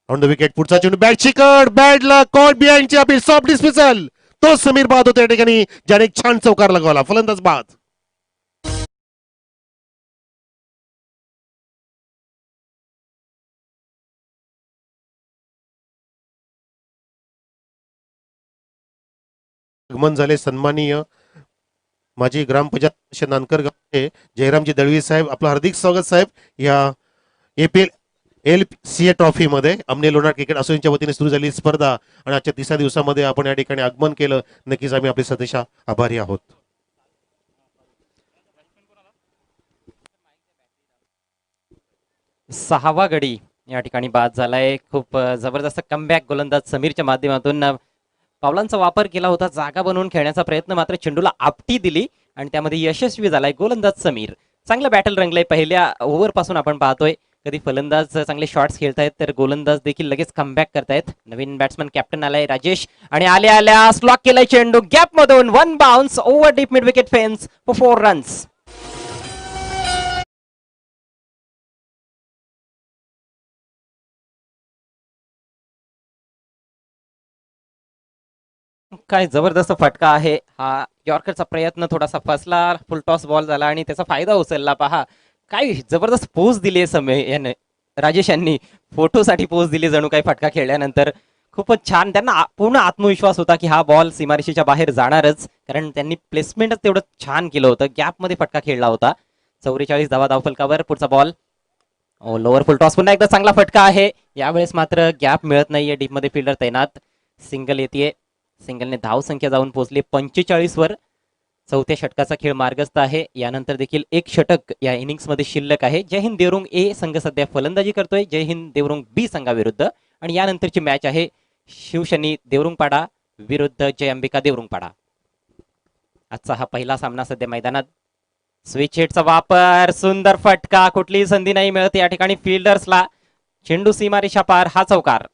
ऑन द विकेट पुढचा चेंडू बॅट चिकट, बॅटला कॉट बिहाइंडची आपली सॉफ्ट डिस्मिसल. तो समीर बाद होता या ठिकाणी, ज्याने एक छान चौकार लगावला. फलंदाज बाद. आगमन झाले सन्माननीय माजी ग्रामपंचायत नानकर गावचे जयरामजी दळवी साहेब. आपलं हार्दिक स्वागत साहेब या एपीएल LCA ट्रॉफी मध्ये. अमने लोणार क्रिकेट असोसिएशनच्या वतीने सुरू झालेली स्पर्धा आणि आजच्या 3ऱ्या दिवसामध्ये आपण या ठिकाणी आगमन केलं. नक्कीच आम्ही आपले सदेशा आभारी आहोत. सहावा गडी या ठिकाणी बाद झालाय. खूप जबरदस्त कमबॅक गोलंदाज समीरच्या माध्यमातून पावलांचा वापर केला होता. जागा बनवून खेळण्याचा प्रयत्न, मात्र चेंडूला आपटी दिली आणि त्यामध्ये यशस्वी झालाय गोलंदाज समीर. चांगलं बॅटल रंगलंय. पहिल्या ओव्हर पासून आपण पाहतोय कधी फलंदाज चांगले शॉट्स खेळतायत तर गोलंदाज देखील लगेच कमबॅक करतायत. नवीन बॅट्समन कॅप्टन आलाय राजेश आणि आल्या आल्या स्लॉक केलाय चेंडू गॅप मधून. 1 bounce over deep mid wicket fence for 4 runs. काय जबरदस्त फटका आहे हा. यॉर्करचा प्रयत्न थोडासा फसला. फुल टॉस बॉल झाला आणि त्याचा फायदा उचलला. पहा काय जबरदस्त पोज दिली समय याने, राजेश यांनी फोटोसाठी पोज दिली जणू काही फटका खेळल्यानंतर. खूपच छान. त्यांना पूर्ण आत्मविश्वास होता की हा बॉल सीमारेषेच्या बाहेर जाणारच, कारण त्यांनी प्लेसमेंटच तेवढं छान केलं होतं. गॅप मध्ये फटका खेळला होता. 44 धावा धावफलकावर. पुढचा बॉल लोअर फुल टॉस. पुन्हा एकदा चांगला फटका आहे. यावेळेस मात्र गॅप मिळत नाहीये. डीप मध्ये फिल्डर तैनात. सिंगल येते. सिंगलने धाव संख्या जाऊन पोहोचली 45 वर. 4थ्या षटकाचा खेळ मार्गस्थ आहे. यानंतर देखील एक षटक या इनिंग्स मध्ये शिल्लक आहे. जय हिंद देवरुंग ए संघ सध्या फलंदाजी करतोय जय हिंद देवरुंग बी संघाविरुद्ध. आणि यानंतरची मॅच आहे शिवशनी देवरुंगपाडा विरुद्ध जय अंबिका देवरुंगपाडा. आजचा हा पहिला सामना सध्या मैदानात. स्विच हिटचा वापर, सुंदर फटका. कुठलीही संधी नाही मिळत या ठिकाणी फिल्डर्सला. चेंडू सीमारेषा पार. हा चौकार.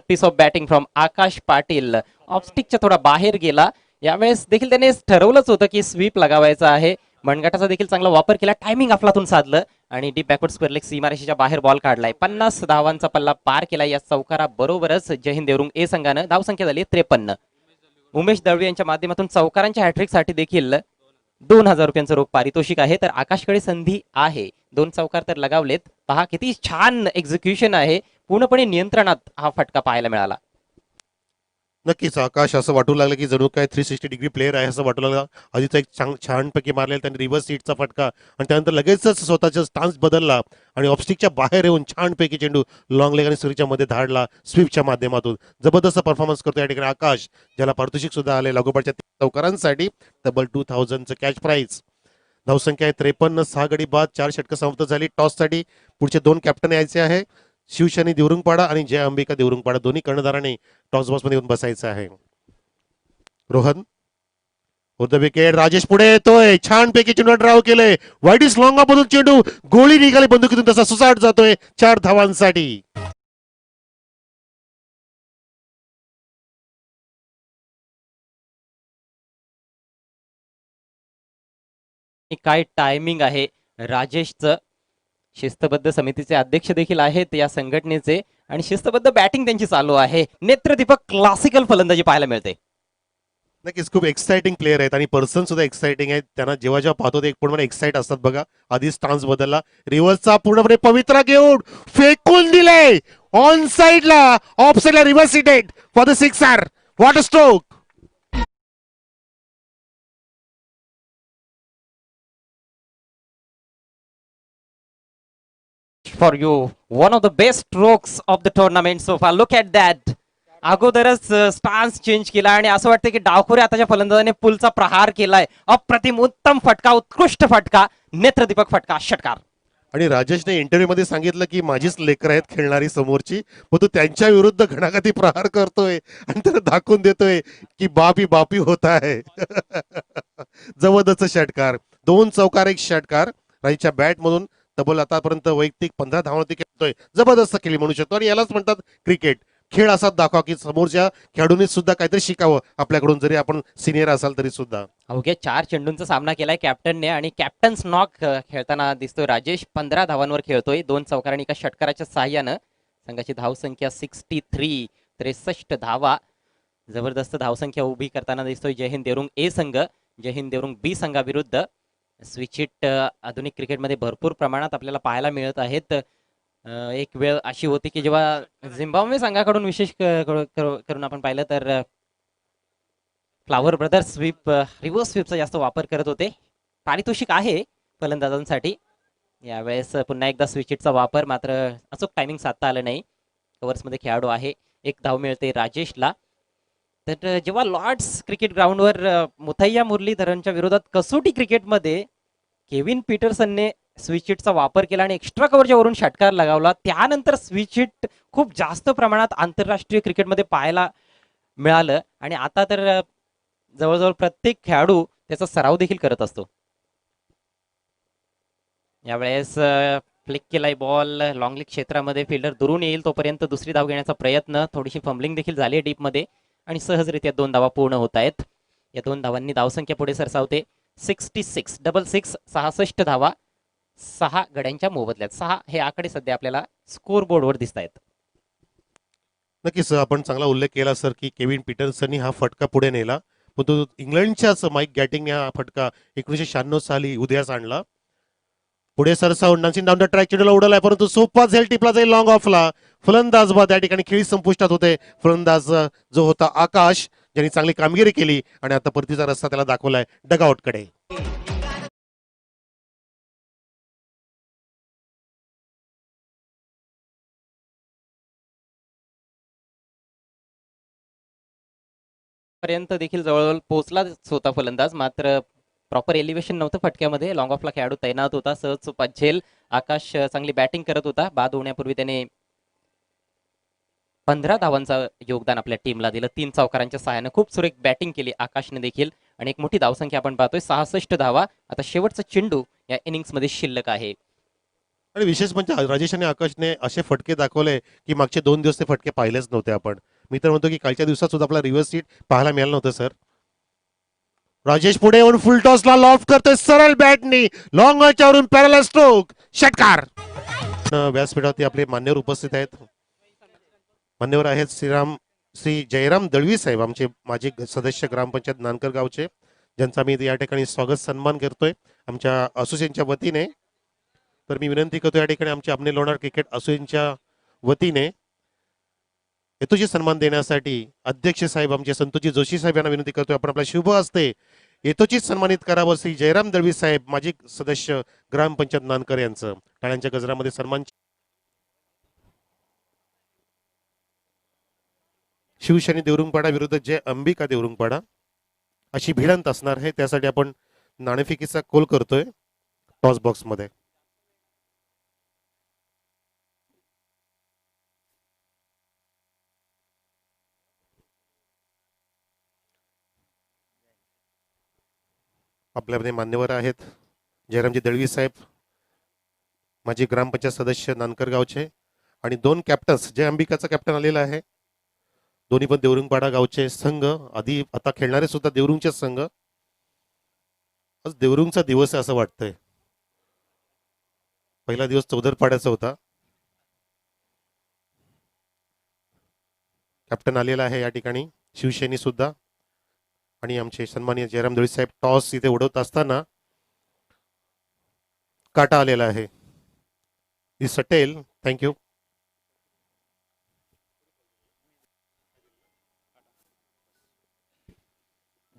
पीस ऑफ बॅटिंग फ्रॉम आकाश पाटील. ऑफस्टिकच्या थोडा बाहेर गेला. यावेळेस देखील त्याने ठरवलंच होतं की स्वीप लगावायचा आहे, मनगटाचा देखील चांगला वापर केला, टायमिंग अफलातून साधलं आणि डीप बॅकवर्ड स्क्वेअर लेग सीमारेषेच्या बाहेर बॉल काढलाय. 50 धावांचा पल्ला पार केला या चौकाराबरोबरच जयहिंद देवरुंग ए संघानं धावसंख्या झाली 53. उमेश दळवी यांच्या माध्यमातून चौकारांच्या हॅट्रिकसाठी देखील 2,000 रुपयांचं रोख पारितोषिक आहे. तर आकाशकडे संधी आहे, 2 चौकार तर लगावलेत. पहा किती छान एक्झिक्युशन आहे, पूर्णपणे नियंत्रणात हा फटका पाहायला मिळाला. नक्कीच आकाश असं वाटू लागलं की जणू काय 360 डिग्री प्लेअर आहे असं वाटू लागलं. आधीचा एक छानपैकी मारलेला त्याने रिव्हर्स सीटचा फटका आणि त्यानंतर लगेचच स्वतःचा स्टान्स बदलला आणि ऑफस्टिकच्या बाहेर येऊन छानपैकी चेंडू लॉंग लेग आणि सुरीच्या मध्ये धाडला स्वीपच्या माध्यमातून. जबरदस्त परफॉर्मन्स करतो या ठिकाणी आकाश, ज्याला पारितोषिक सुद्धा आले लागोपाठच्या 3 चौकारांसाठी. डबल 2000चं कॅच प्राईज. धावसंख्या आहे 53. 6 गडी बाद, 4 षटकं समाप्त झाली. टॉससाठी पुढचे 2 कॅप्टन यायचे आहे. शिवशनी देवरुंगपाडा आणि जय अंबिका देवरुंगपाडा दोन्ही कर्णधारांनी टॉस बॉक्समध्ये येऊन बसायचं आहे. Rohan the wicket. राजेश पुढे येतोय, छानपैकी चेंडू ड्राव केलंय, वाईट इज लॉंग मधून चेंडू गोळी निघाली बंदुकीतून, तसा सुसाट जातोय 4 धावांसाठी. काय टायमिंग आहे राजेशचं. शिस्तबद्ध समितीचे अध्यक्ष देखील आहेत या संघटनेचे आणि शिस्तबद्ध बॅटिंग त्यांची चालू आहे. नेत्रदीपक क्लासिकल फलंदाजी पाहायला मिळते. नक्कीच खूप एक्साइटिंग प्लेअर आहेत आणि पर्सन सुद्धा एक्साइटिंग आहेत. त्यांना जेव्हा जेव्हा पाहतो ते पूर्णपणे एक्साइट असतात. बघा आधी स्टान्स बदलला, रिव्हर्सचा पूर्णपणे पवित्रा घेऊन फेकून दिले ऑन साइडला, ऑफ साइडला reverse hitted for the sixer. What a stroke. For you one of the best strokes of the tournament so far. Look at that. अगोदरच स्टान्स चेंज केला आणि असं वाटतं की डावखुऱ्या आताच्या फलंदाजाने पुलचा प्रहार केलाय. अप्रतिम उत्तम फटका, उत्कृष्ट फटका, नेत्रदीपक फटका, षटकार. आणि राजेशने इंटरव्ह्यू मध्ये सांगितलं की माझीच लेकर आहेत खेळणारी समोरची, मग तो त्यांच्या विरुद्ध घणाघाती प्रहार करतोय आणि त्याला दाखवून देतोय की बापी बापी होत आहे. जबरदस्त षटकार, 2 चौकार 1 षटकार. राजेशच्या बॅट मधून तब्बल आतापर्यंत वैयक्तिक 15 धावांवरती खेळतोय. जबरदस्त खेळी म्हणू शकतो आणि यालाच म्हणतात क्रिकेट. खेळ असाच दाखवा की समोरच्या खेळाडूंनी सुद्धा काहीतरी शिकावं आपल्याकडून, जरी आपण सिनियर असाल तरी सुद्धा. अवघ्या 4 चेंडूंचा सामना केलाय कॅप्टनने आणि कॅप्टन्स नॉक खेळताना दिसतोय राजेश. 15 धावांवर खेळतोय, 2 चौकार आणि 1 षटकाराच्या साह्यानं. संघाची धावसंख्या 63, 63 धावा. जबरदस्त धावसंख्या उभी करताना दिसतोय जयहिंद देवरुंग ए संघ. जयहिंद देवरुंग बी संघाविरुद्ध स्विच हिट आधुनिक क्रिकेटमध्ये भरपूर प्रमाणात आपल्याला पाहायला मिळत आहेत. एक वेळ अशी होती की जेव्हा झिम्बाब्वे संघाकडून विशेष करून आपण पाहिलं तर फ्लावर ब्रदर्स स्वीप, रिव्हर्स स्वीपचा जास्त वापर करत होते. पारितोषिक आहे फलंदाजांसाठी. यावेळेस पुन्हा एकदा स्विच हिटचा वापर, मात्र अचूक टायमिंग साधता आलं नाही. कव्हर्समध्ये खेळाडू आहे, 1 धाव मिळते राजेशला. तर जेव्हा लॉर्ड्स क्रिकेट ग्राउंडवर मुथय्या मुरलीधरनच्या विरोधात कसोटी क्रिकेटमध्ये केविन पीटरसनने स्विच हिटचा वापर केला आणि एक्स्ट्रा कव्हरच्या वरून षटकार लगावला, त्यानंतर स्विच हिट खूप जास्त प्रमाणात आंतरराष्ट्रीय क्रिकेटमध्ये पाहायला मिळालं आणि आता तर जवळजवळ प्रत्येक खेळाडू त्याचा सराव देखील करत असतो. यावेळेस फ्लिक केलाय बॉल लॉंग लीग क्षेत्रामध्ये, फिल्डर दुरून येईल तोपर्यंत दुसरी धाव घेण्याचा प्रयत्न. थोडीशी फंबलिंग देखील झाली आहे डीपमध्ये आणि सहजरित्या 2 धावा पूर्ण होत आहेत. या 2 धावांनी धावसंख्या पुढे सरसावते 66, 66 धावा 6 गड्यांच्या मोबदल्यात. 6 हे आकडे सध्या आपल्याला स्कोर बोर्डवर दिसत आहेत. नक्कीच आपण चांगला उल्लेख केला सर की केविन पीटरसननी हा फटका पुढे नेला, पण तो इंग्लंडच्याच माईक गॅटिंगने हा फटका 1996 साली उदयास आणला. पुढे सरसावून डान्सिंग डाऊन द ट्रॅक चेंडूला उडवलाय, परंतु सोपा झेल टिपला जाईल लॉंग ऑफला. फलंदाज बाद, या ठिकाणी खेळी संपुष्टात होते. फलंदाज जो होता आकाश, ज्यांनी चांगली कामगिरी केली आणि आता परतीचा रस्ता त्याला दाखवलाय डगआउटकडे. पर्यंत देखील जवळजवळ पोहोचलाच होता फलंदाज, मात्र प्रॉपर एलिव्हेशन नव्हतं फटक्यामध्ये. लॉंग ऑफला खेळाडू तैनात होता, सहज सोपा झेल. आकाश चांगली बॅटिंग करत होता. बाद होण्यापूर्वी त्याने 15 धावांचं योगदान आपल्या टीमला दिलं. 3 चौकारांच्या सहाय्यानं खूप सुरेख बॅटिंग केली आकाशने देखील आणि एक मोठी धावसंख्या आपण पाहतोय 66 धावा. आता शेवटचा चेंडू या इनिंग्समध्ये शिल्लक आहे. आणि विशेष म्हणजे राजेश आणि आकाशने असे फटके दाखवले की मागचे 2 दिवस ते फटके पाहिलेच नव्हते आपण. मी तर म्हणतो की कालच्या दिवसात सुद्धा आपला रिव्हर्स सीट पाहायला मिळालं नव्हतं सर. राजेश पुढे येऊन फुल टॉसला लॉफ्ट करतोय सरळ बॅटनी लॉंग वरून पॅरल स्ट्रोक षटकार. व्यासपीठावरती आपले मान्यवर उपस्थित आहेत. मान्यवर आहेत श्री जयराम दळवी साहेब, आमचे माजी सदस्य ग्रामपंचायत नानकर गावचे, ज्यांचा मी या ठिकाणी स्वागत सन्मान करतोय आमच्या असोसिएशनच्या वतीने. तर मी विनंती करतो या ठिकाणी आमच्या आमने लोणार क्रिकेट असोसिएशनच्या वतीने हेतुजी सन्मान देण्यासाठी अध्यक्ष साहेब आमचे संतोषजी जोशी साहेब यांना विनंती करतोय आपण आपला शुभ हस्ते हेतुची सन्मानित करावं. श्री जयराम दळवी साहेब माजी सदस्य ग्रामपंचायत नानकर यांचं टाळ्यांच्या गजरामध्ये सन्मान. शिवसेने देवरुंगपाडा विरुद्ध जय अंबिका देवरुंगपाडा अशी भिडंत असणार आहे. त्यासाठी आपण नाणेफेकीचा कोल करतोय टॉस बॉक्स मध्ये. आपल्यामध्ये मान्यवर आहेत जयरामजी दळवी साहेब, माजी ग्रामपंचायत सदस्य नानकर गावचे, आणि दोन कॅप्टन्स. जय अंबिकाचा कॅप्टन आलेला आहे. दोन्ही पण देवरुंगपाडा गावचे संघ, आधी आता खेळणारे सुद्धा देवरुंगचे संघ. आज देवरुंगचा दिवस आहे असं वाटतंय. पहिला दिवस चौदरपाड्याचा होता. कॅप्टन आलेला आहे या ठिकाणी शिवसेनी सुद्धा, आणि आमचे सन्माननीय जयराम दळवी साहेब टॉस इथे उडवत असताना काटा आलेला आहे. सटेल, थँक्यू.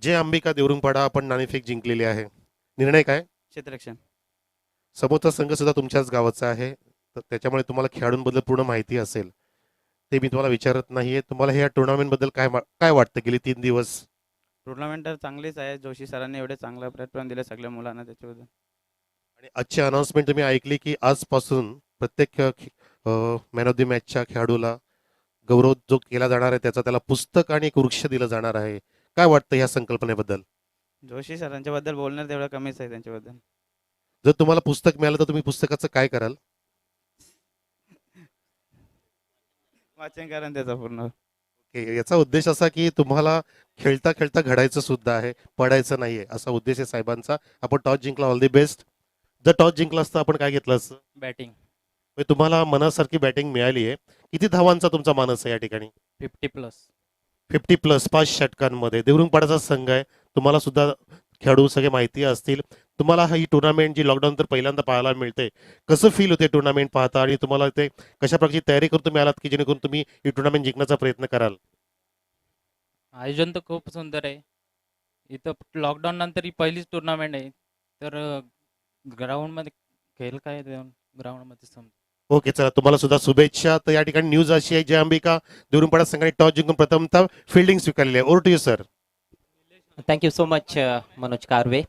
जय अंबिका देवरुंगपाडा आपण नाणेफेक जिंकलेली आहे. निर्णय काय? क्षेत्ररक्षण. समोरचा संघ सुद्धा तुमच्याच गावाचा आहे, तर त्याच्यामुळे तुम्हाला खेळाडूंबद्दल पूर्ण माहिती असेल. ते मी तुम्हाला विचारत नाहीये. तुम्हाला ह्या टुर्नामेंट बद्दल काय वाटतं गेली 3 दिवस? टुर्नामेंट तर चांगलीच आहे. जोशी सरांनी एवढे चांगलं प्लॅटफॉर्म दिले सगळ्या मुलांना त्याच्याबद्दल. आणि आजची अनाउन्समेंट तुम्ही ऐकली की आजपासून प्रत्येक मॅन ऑफ द मॅचच्या खेळाडूला गौरव जो केला जाणार आहे त्याचा त्याला पुस्तक आणि एक वृक्ष दिलं जाणार आहे. काय वाटतं ह्या संकल्पनेबद्दल? जोशी सरांच्या बद्दल बोलणार तेवढं कमीच आहे त्यांच्याबद्दल. जर तुम्हाला पुस्तक मिळालं तर तुम्ही पुस्तकाचं काय कराल? वाचन करा त्याचा पूर्ण. याचा उद्देश असा की तुम्हाला खेळता खेळता घडायचं सुद्धा आहे, पडायचं नाहीये, असा उद्देश आहे साहेबांचा. आपण टॉस जिंकला, ऑल दी बेस्ट. जर टॉस जिंकला असतं आपण काय घेतलं असतं? बॅटिंग. म्हणजे तुम्हाला मनासारखी बॅटिंग मिळाली आहे. किती धावांचा तुमचा मानस आहे या ठिकाणी? 50+. 50+, 5 षटकांमध्ये. देवरुंगपाडाचा संघ आहे, तुम्हाला सुद्धा खेळाडू सगळे माहिती असतील. तुम्हाला ही टुर्नामेंट जी लॉकडाऊन तर पहिल्यांदा पाहायला मिळते, कसं फील होते टुर्नामेंट पाहता, आणि तुम्हाला ते कशा प्रकारची तयारी करून तुम्ही आलात की जेणेकरून तुम्ही ही टुर्नामेंट जिंकण्याचा प्रयत्न कराल? आयोजन तर खूप सुंदर आहे. इथं लॉकडाऊन नंतर ही पहिलीच टुर्नामेंट आहे, तर ग्राउंडमध्ये खेळ काय ग्राउंडमध्ये समजा. ओके, चला तुम्हाला सुद्धा शुभेच्छा. तर या ठिकाणी न्यूज अशी आहे, जय अंबिका देवरुंगपाडा संघाने टॉस जिंकून प्रथमतः फिल्डिंग स्वीकारलेली आहे. Over to you sir. Thank you so much Manoj Karve.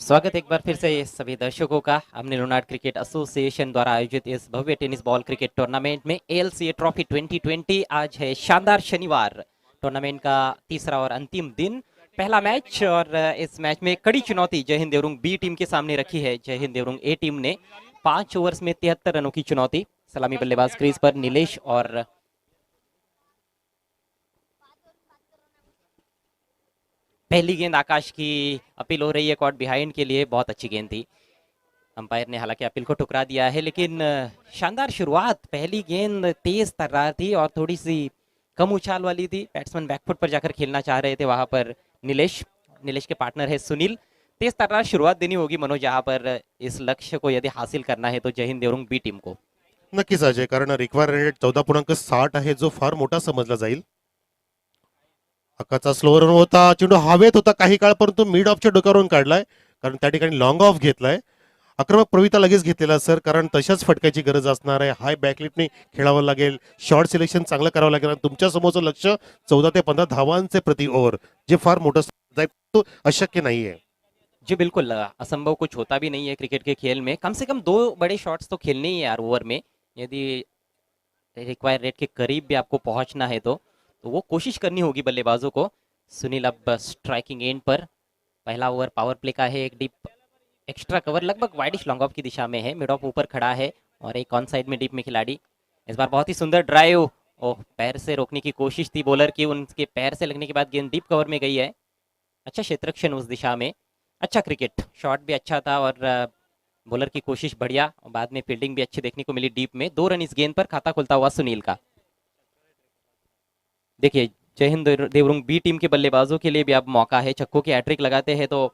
स्वागत एक बार फिर से सभी दर्शकों का हमने लोनार्ड क्रिकेट एसोसिएशन द्वारा आयोजित इस भव्य टेनिस बॉल क्रिकेट टूर्नामेंट में ALCA ट्रॉफी 2020. आज है शानदार शनिवार, टूर्नामेंट का तीसरा और अंतिम दिन, पहला मैच, और इस मैच में कड़ी चुनौती जय हिंद देवरुंग बी टीम के सामने रखी है. जय हिंद देवरुंग ए टीम ने 5 ओवर्स में 73 रनों की चुनौती. सलामी बल्लेबाज क्रीज पर नीलेश, और पहली गेंद आकाश की अपील हो रही है कॉट बिहाइंड के लिए. बहुत अच्छी गेंद थी. अंपायर ने हालांकि अपील को ठुकरा दिया है, लेकिन शानदार शुरुआत. पहली गेंद तेज तर्रार थी और थोड़ी सी कम उछाल वाली थी. बैट्समैन बैकफुट पर जाकर खेलना चाह रहे थे. वहां पर नीलेश के पार्टनर है सुनील. तेज तर्रार शुरुआत देनी होगी मनोज यहाँ पर. इस लक्ष्य को यदि हासिल करना है तो जय हिंद देवरुंग बी टीम को. नक्कीच अजय, कारण रिक्वायर रेट 14.60 आहे, जो फार मोठा समजला जाईल. हक्काचा स्लो रन होता, चेंडू हवेत होता काही काळ, परंतु मिड ऑफच्या डोक्यावरून काढलाय, कारण त्या ठिकाणी लॉंग ऑफ घेतलाय. आक्रमक प्रविता लगेच घेतलेला सर, कारण तशाच फटक्याची गरज असणार आहे. हाय बॅकलिपने खेळावं लागेल, शॉर्ट सिलेक्शन चांगलं करावं लागेल. आणि तुमच्या समोरचं लक्ष 14 ते 15 धावांचे प्रति ओव्हर, जे फार मोठं जाईल, तो अशक्य नाहीये. जी बिल्कुल, असंभव कुछ होता भी नहीं है क्रिकेट के खेल में. कम से कम 2 बड़े शॉट्स तो खेलने ही है यार ओवर में. यदि रिक्वायर रेट के करीब भी आपको पहुंचना है तो वो कोशिश करनी होगी बल्लेबाजों को. सुनील अब स्ट्राइकिंग एंड पर. पहला ओवर पावर प्ले का है. एक डीप एक्स्ट्रा कवर लगभग वाइडिश लॉन्ग ऑफ की दिशा में है. मिड ऑफ ऊपर खड़ा है और एक ऑन साइड में डीप में खिलाड़ी. इस बार बहुत ही सुंदर ड्राइव. ओह, पैर से रोकने की कोशिश थी बॉलर की, उनके पैर से लगने के बाद गेंद डीप कवर में गई है. अच्छा क्षेत्ररक्षण उस दिशा में, अच्छा क्रिकेट, शॉट भी अच्छा था और बॉलर की कोशिश बढ़िया और बाद में फील्डिंग भी अच्छी देखने को मिली डीप में। 2 रन इस गेंद पर, खाता खुलता हुआ सुनील का। देखिए जय हिंद देवरुंग बी टीम के बल्लेबाजों के लिए भी अब मौका है, छक्कों की हैट्रिक लगाते हैं तो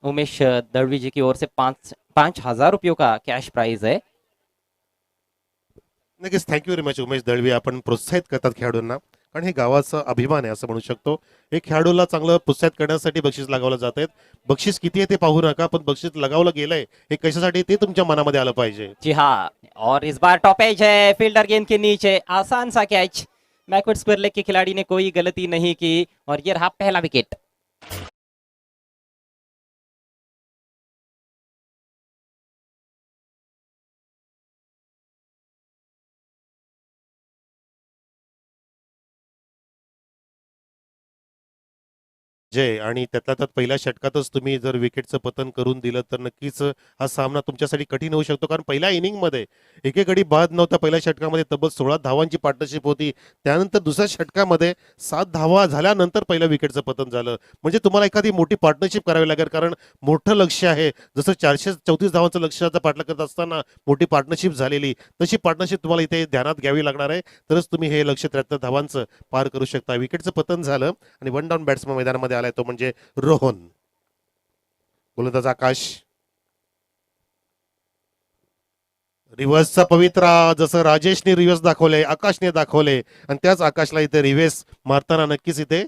उमेश दळवी जी की ओर से 5,000 रुपयों का कैश प्राइज है। नक्कीच thank you very much Umesh Dalvi. आपण प्रोत्साहित करतात खेळाडूंना, कारण हे गावाचा अभिमान आहे असं म्हणू शकतो. एक खेळाडूला चांगलं प्रोत्साहित करण्यासाठी बक्षीस लगावलं जात आहेत. बक्षीस किती आहे ते पाहू नका, पण बक्षीस लगावलं गेलंय हे कशासाठी ते तुमच्या मनामध्ये आलं पाहिजे. जी हाँ, और इस बार टॉप एज है, फील्डर गेंद के नीचे, आसान सा कैच, बैकवर्ड स्क्वायर लेग के खिलाड़ी ने कोई गलती नहीं की और ये रहा पहला विकेट। जय आणि त्यातल्या त्यात पहिल्या षटकातच तुम्ही जर विकेटचं पतन करून दिलं तर नक्कीच हा सामना तुमच्यासाठी कठीण होऊ शकतो. कारण पहिल्या इनिंगमध्ये एकेगडी बाद नव्हता. पहिल्या षटकामध्ये तब्बल 16 धावांची पार्टनरशिप होती. त्यानंतर दुसऱ्या षटकामध्ये 7 धावा झाल्यानंतर पहिल्या विकेटचं पतन झालं. म्हणजे तुम्हाला एखादी मोठी पार्टनरशिप करावी लागेल, कारण मोठं लक्ष्य आहे. जसं 434 धावांचं लक्ष्याचा पाठलाग करत असताना मोठी पार्टनरशिप झालेली, तशी पार्टनरशिप तुम्हाला इथे ध्यानात घ्यावी लागणार आहे. तरच तुम्ही हे लक्ष्य 73 धावांचं पार करू शकता. विकेटचं पतन झालं आणि वन डाऊन बॅट्समन मैदानामध्ये आलाय, तो म्हणजे रोहन. गोलंदाज आकाश. रिव्हर्सचा पवित्रा, जसं राजेशने रिव्हर्स दाखवले, आकाशने दाखवले आणि त्याच आकाशला इथे रिव्हर्स मारताना नक्कीच इथे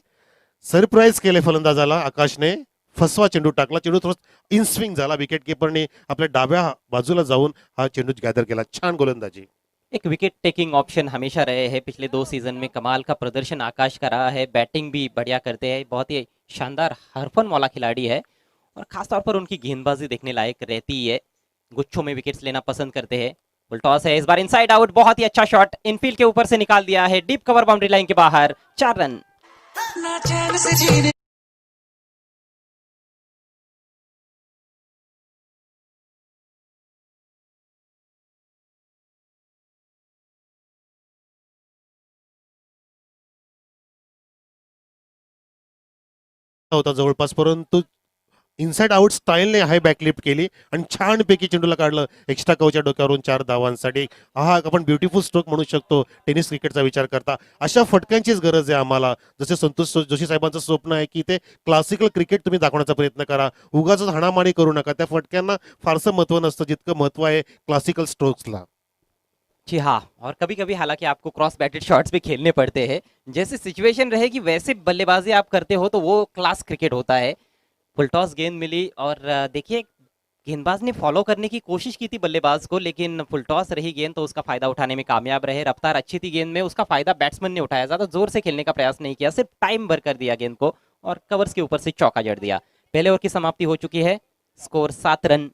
सरप्राईज केले फलंदाजाला. आकाशने फसवा चेंडू टाकला, चेंडू थोडा इनस्विंग झाला. विकेट किपरने आपल्या डाव्या बाजूला जाऊन हा चेंडू गॅदर केला. छान गोलंदाजी. एक विकेट टेकिंग ऑप्शन हमेशा रहे हैं, पिछले 2 सीजन में कमाल का प्रदर्शन आकाश का रहा है, बैटिंग भी बढ़िया करते हैं, बहुत ही शानदार हरफन वाला खिलाड़ी है और खासतौर पर उनकी गेंदबाजी देखने लायक रहती है। गुच्छों में विकेट्स लेना पसंद करते हैं। फुल टॉस है इस बार, इनसाइड आउट, बहुत ही अच्छा शॉट, इनफील्ड के ऊपर से निकाल दिया है, डीप कवर बाउंड्री लाइन के बाहर, 4 रन। होता जवळपास, परंतु इनसाइड आउट स्टाईलने हाय बॅकलिफ्ट केली आणि छानपैकी चेंडूला काढलं एक्स्ट्रा कवच्या डोक्यावरून 4 धावांसाठी. हा आपण ब्युटिफुल स्ट्रोक म्हणू शकतो टेनिस क्रिकेटचा विचार करता. अशा फटक्यांचीच गरज आहे आम्हाला. जसे संतोष जोशी साहेबांचं स्वप्न आहे की ते क्लासिकल क्रिकेट तुम्ही दाखवण्याचा प्रयत्न करा, उगाच हाणामारी करू नका. त्या फटक्यांना फारसं महत्व नसतं जितकं महत्व आहे क्लासिकल स्ट्रोक्सला. जी हाँ, और कभी कभी हालांकि आपको क्रॉस बैटेड शॉट्स भी खेलने पड़ते हैं, जैसे सिचुएशन रहेगी वैसे बल्लेबाजी आप करते हो तो वो क्लास क्रिकेट होता है। फुल टॉस गेंद मिली और देखिए गेंदबाज ने फॉलो करने की कोशिश की थी बल्लेबाज को, लेकिन फुल टॉस रही गेंद तो उसका फायदा उठाने में कामयाब रहे। रफ्तार अच्छी थी गेंद में, उसका फायदा बैट्समैन ने उठाया, ज्यादा जोर से खेलने का प्रयास नहीं किया, सिर्फ टाइम भर कर दिया गेंद को और कवर्स के ऊपर से चौका जड़ दिया। पहले ओवर की समाप्ति हो चुकी है, स्कोर 7 रन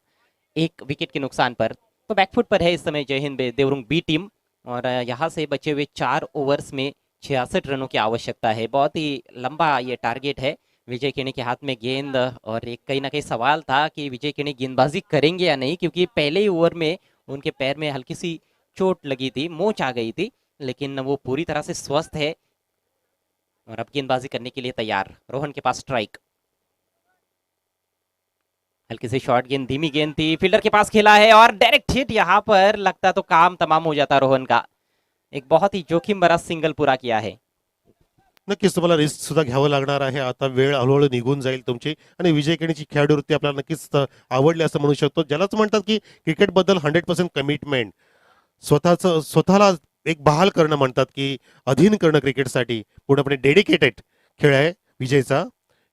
1 विकेट के नुकसान पर। तो बैकफुट पर है इस समय जय हिंद देवरुंग बी टीम और यहाँ से बचे हुए 4 ओवर्स में 66 रनों की आवश्यकता है। बहुत ही लंबा ये टारगेट है। विजय केनी के हाथ में गेंद और एक कहीं ना कहीं सवाल था कि विजय केनी गेंदबाजी करेंगे या नहीं, क्योंकि पहले ही ओवर में उनके पैर में हल्की सी चोट लगी थी, मोच आ गई थी, लेकिन वो पूरी तरह से स्वस्थ है और अब गेंदबाजी करने के लिए तैयार। रोहन के पास स्ट्राइक, हल्की सी शॉर्ट गेंद, धीमी गेंद थी, फील्डर के पास खेला है और डायरेक्ट हिट। यहाँ पर लगता तो काम तमाम हो जाता रोहन का। एक बहुत ही जोखिम भरा सिंगल पूरा किया है। नक्कीच तुम्हाला रिस्क सुद्धा घ्यावं लागणार आहे. आता वेळ हळूहळू निघून जाईल तुमची आणि विजय केणीची खेळाडूवृत्ती आपल्याला नक्कीच आवडली असं म्हणू शकतो. ज्यालाच म्हणतात की क्रिकेटबद्दल 100% कमिटमेंट, स्वतःला एक बहाल करणं म्हणतात की अधीन करणं क्रिकेटसाठी पूर्णपणे डेडिकेटेड खेळ आहे विजयचा.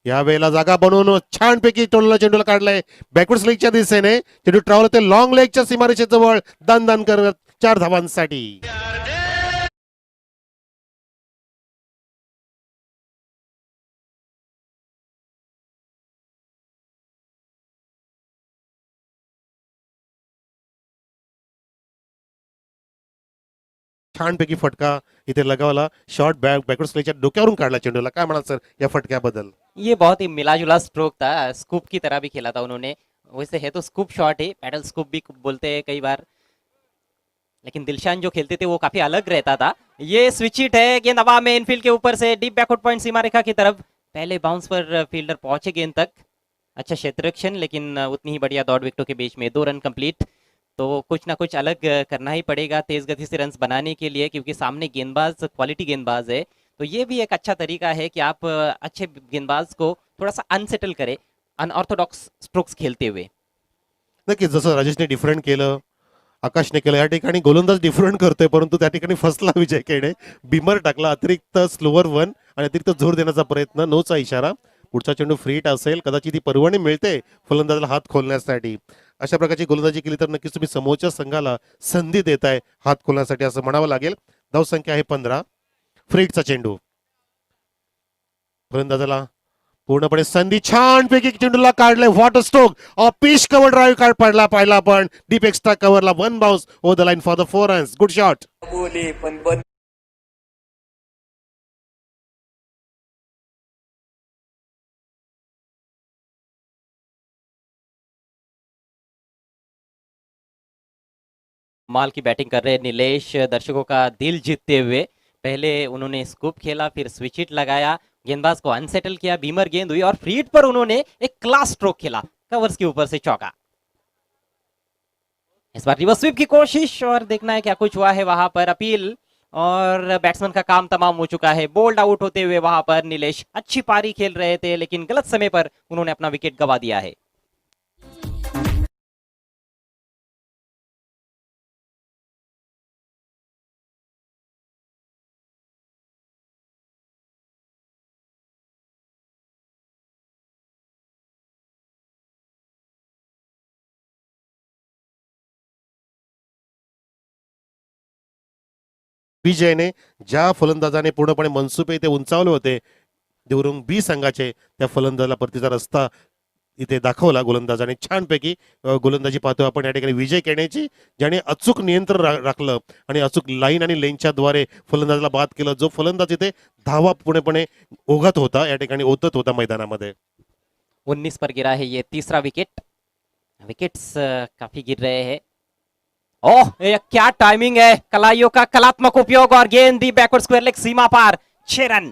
यावेळेला जागा बनवून छानपैकी टोलला चेंडूला काढलाय बॅकवर्ड लेगच्या दिशेने. चेंडू ट्रॅव्हल होते लॉंग लेगच्या सीमारेषेजवळ, दान करत 4 धावांसाठी. छानपैकी फटका इथे लगावला. शॉर्ट बॅकवर्ड स्लेच्या डोक्यावरून काढला चेंडूला. काय म्हणाल सर या फटक्याबद्दल? ये बहुत ही मिला जुला स्ट्रोक था, स्कूप की तरह भी खेला था उन्होंने। वैसे है तो स्कूप शॉट ही, पैडल स्कूप भी बोलते हैं कई बार, लेकिन दिलशान जो खेलते थे वो काफी अलग रहता था। ये स्विच हिट है, गेंद हवा में इनफील्ड के ऊपर से डीप बैकवर्ड पॉइंट सीमा रेखा की तरफ, पहले बाउंस पर फील्डर पहुंचे गेंद तक, अच्छा क्षेत्ररक्षण, लेकिन उतनी ही बढ़िया दौड़ विकेटों के बीच में 2 रन कंप्लीट। तो कुछ ना कुछ अलग करना ही पड़ेगा तेज गति से रन्स बनाने के लिए, क्योंकि सामने गेंदबाज क्वालिटी गेंदबाज है। तो ये भी एक अच्छा तरीका है कि आप अच्छे गेंदबाज को थोड़ा सा अनसेटल करें अनऑर्थोडॉक्स स्ट्रोक्स खेलते हुए। नक्कीच जसं राजेशने डिफरंट केलं, आकाशने केलं, या ठिकाणी गोलंदाज डिफरंट करतोय, परंतु त्या ठिकाणी फसला विजय खेडे. बिमर टाकला, अतिरिक्त स्लोअर वन आणि अतिरिक्त जोर देण्याचा प्रयत्न, नोचा इशारा. पुढचा चेंडू फ्रीट असेल, कदाचित ही पर्वणी मिळते फलंदाजाला हात खोलण्यासाठी. अशा प्रकारची गोलंदाजी केली तर नक्कीच तुम्ही समोरच्या संघाला संधी देताय हात खोलण्यासाठी असं म्हणावं लागेल. धावसंख्या आहे 15. फ्रीटचा चेंडू फलंदाजाला पूर्णपणे संधी, छानपैकी चेंडूला काढले. What a stroke, pitch cover drive कार्ड पडला पाहिला, आपण डीप एक्स्ट्रा कव्हरला 1 bounce over the line for the 4 runs. Good shot. बोली पण बंद. माल की बैटिंग कर रहे हैं नीलेश, दर्शकों का दिल जीतते हुए। पहले उन्होंने स्कूप खेला, फिर स्विच हिट लगाया, गेंदबाज को अनसेटल किया, बीमर गेंद हुई और फ्रीट पर उन्होंने एक क्लास स्ट्रोक खेला, कवर्स के ऊपर से चौका। इस बार रिवर्स स्वीप की कोशिश और देखना है क्या कुछ हुआ है वहां पर। अपील और बैट्समैन का काम तमाम हो चुका है। बोल्ड आउट होते हुए वहां पर नीलेश अच्छी पारी खेल रहे थे, लेकिन गलत समय पर उन्होंने अपना विकेट गंवा दिया है। विजयने ज्या फलंदाजाने पूर्णपणे मनसुबे ते उंचावले होते देवरुंग बी संघाचे, त्या फलंदाजाला परतीचा रस्ता इथे दाखवला गोलंदाजाने छानपैकी. गोलंदाजी पाहतोय आपण या ठिकाणी विजय खेळण्याची, ज्याने अचूक नियंत्रण राखलं आणि अचूक लाईन आणि लेनच्या द्वारे फलंदाजाला बाद केलं. जो फलंदाज इथे धावा पूर्णपणे ओघत होता, या ठिकाणी ओतत होता मैदानामध्ये. 19 पर गिरा है ये तीसरा विकेट। विकेट्स काफी गिर रहे हैं। ओह, ये क्या टाइमिंग है, कलाइयों का कलात्मक उपयोग और गेंद दी बैकवर्ड स्क्वायर लेग सीमा पार, 6 रन।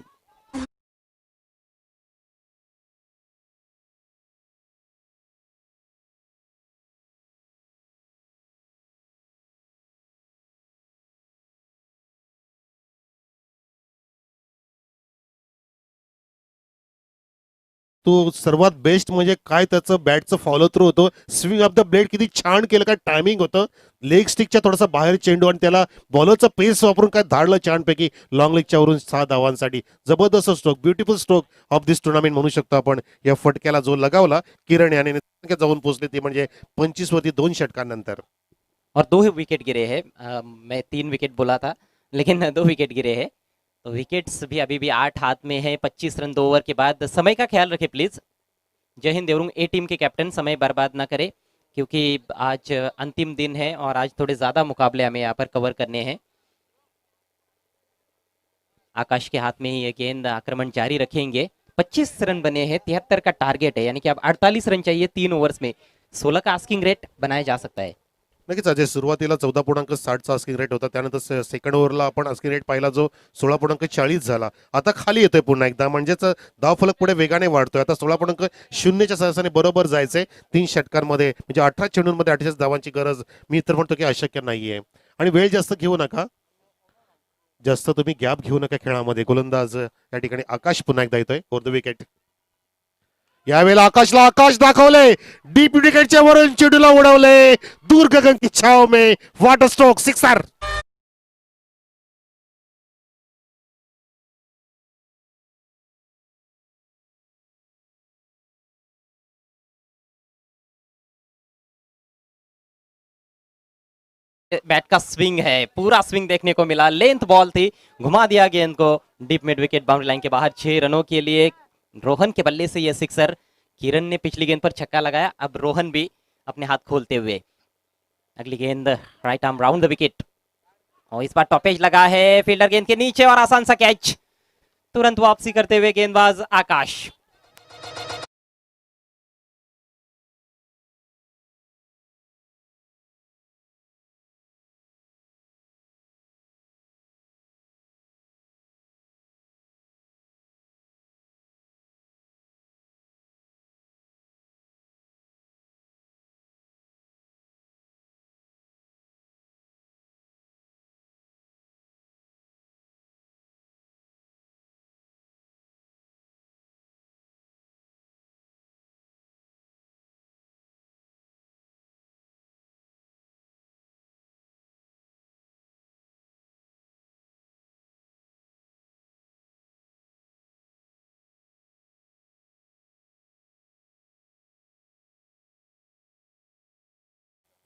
तो सर्वात बेस्ट म्हणजे काय त्याचं बॅटचं फॉलो थ्रू होतं, स्विंग ऑफ द ब्लेड किती छान केलं, काय टायमिंग होतं. लेग स्टिकच्या थोडासा बाहेर चेंडू आणि त्याला बॉलरचा पेस वापरून काय धाडलं छानपैकी लॉंग लेगच्या वरून 6 धावांसाठी. जबरदस्त stroke, beautiful stroke of this tournament म्हणू शकतो आपण. या फटक्याला जो लगावला किरण याने जाऊन पोहोचले, ती म्हणजे 25 वरती 2 षटकांनंतर. और 2 ही विकेट गिरे हैं। मैं 3 विकेट बोला था, लेकिन 2 विकेट गिरे हैं। तो विकेट्स भी अभी भी 8 हाथ में है। 25 रन 2 ओवर के बाद। समय का ख्याल रखें प्लीज। जय हिंद देवरुंग ए टीम के कैप्टन, समय बर्बाद ना करें, क्योंकि आज अंतिम दिन है और आज थोड़े ज्यादा मुकाबले हमें यहाँ पर कवर करने हैं। आकाश के हाथ में ही ये गेंद, आक्रमण जारी रखेंगे। 25 रन बने हैं, 73 का टारगेट है, यानी कि अब 48 रन चाहिए 3 ओवर्स में। 16 का आस्किंग रेट बनाया जा सकता है। नक्कीच अजय, सुरुवातीला 14.60चा आस्किंग रेट होता, त्यानंतर सेकंड ओव्हरला आपण आस्किंग रेट पाहिला जो 16.40 झाला. आता खाली येतोय पुन्हा एकदा, म्हणजेच धावफलक पुढे वेगाने वाढतोय. आता 16.0च्या सहाय्याने बरोबर जायचंय 3 षटकांमध्ये, म्हणजे 18 चेंडूंमध्ये 48 धावांची गरज मी तर म्हणतो की अशक्य नाहीये. आणि वेळ जास्त घेऊ नका, जास्त तुम्ही गॅप घेऊ नका खेळामध्ये. गोलंदाज या ठिकाणी आकाश पुन्हा एकदा येतोय फॉर द विकेट. यावेळेला आकाशला आकाश दाखवले, डीप विकेटच्या वरून चेंडूला उडवले दूर गगन की छाव में. What a stroke, sixer. Bat का स्विंग है, पूरा स्विंग देखने को मिला। लेंथ बॉल थी, घुमा दिया गेंद को deep mid wicket boundary line के बाहर। 6 रनों के लिए रोहन के बल्ले से यह सिक्सर। किरण ने पिछली गेंद पर छक्का लगाया, अब रोहन भी अपने हाथ खोलते हुए। अगली गेंद right arm round the wicket और इस बार टॉपेज लगा है, फील्डर गेंद के नीचे और आसान सा कैच। तुरंत वापसी करते हुए गेंदबाज आकाश।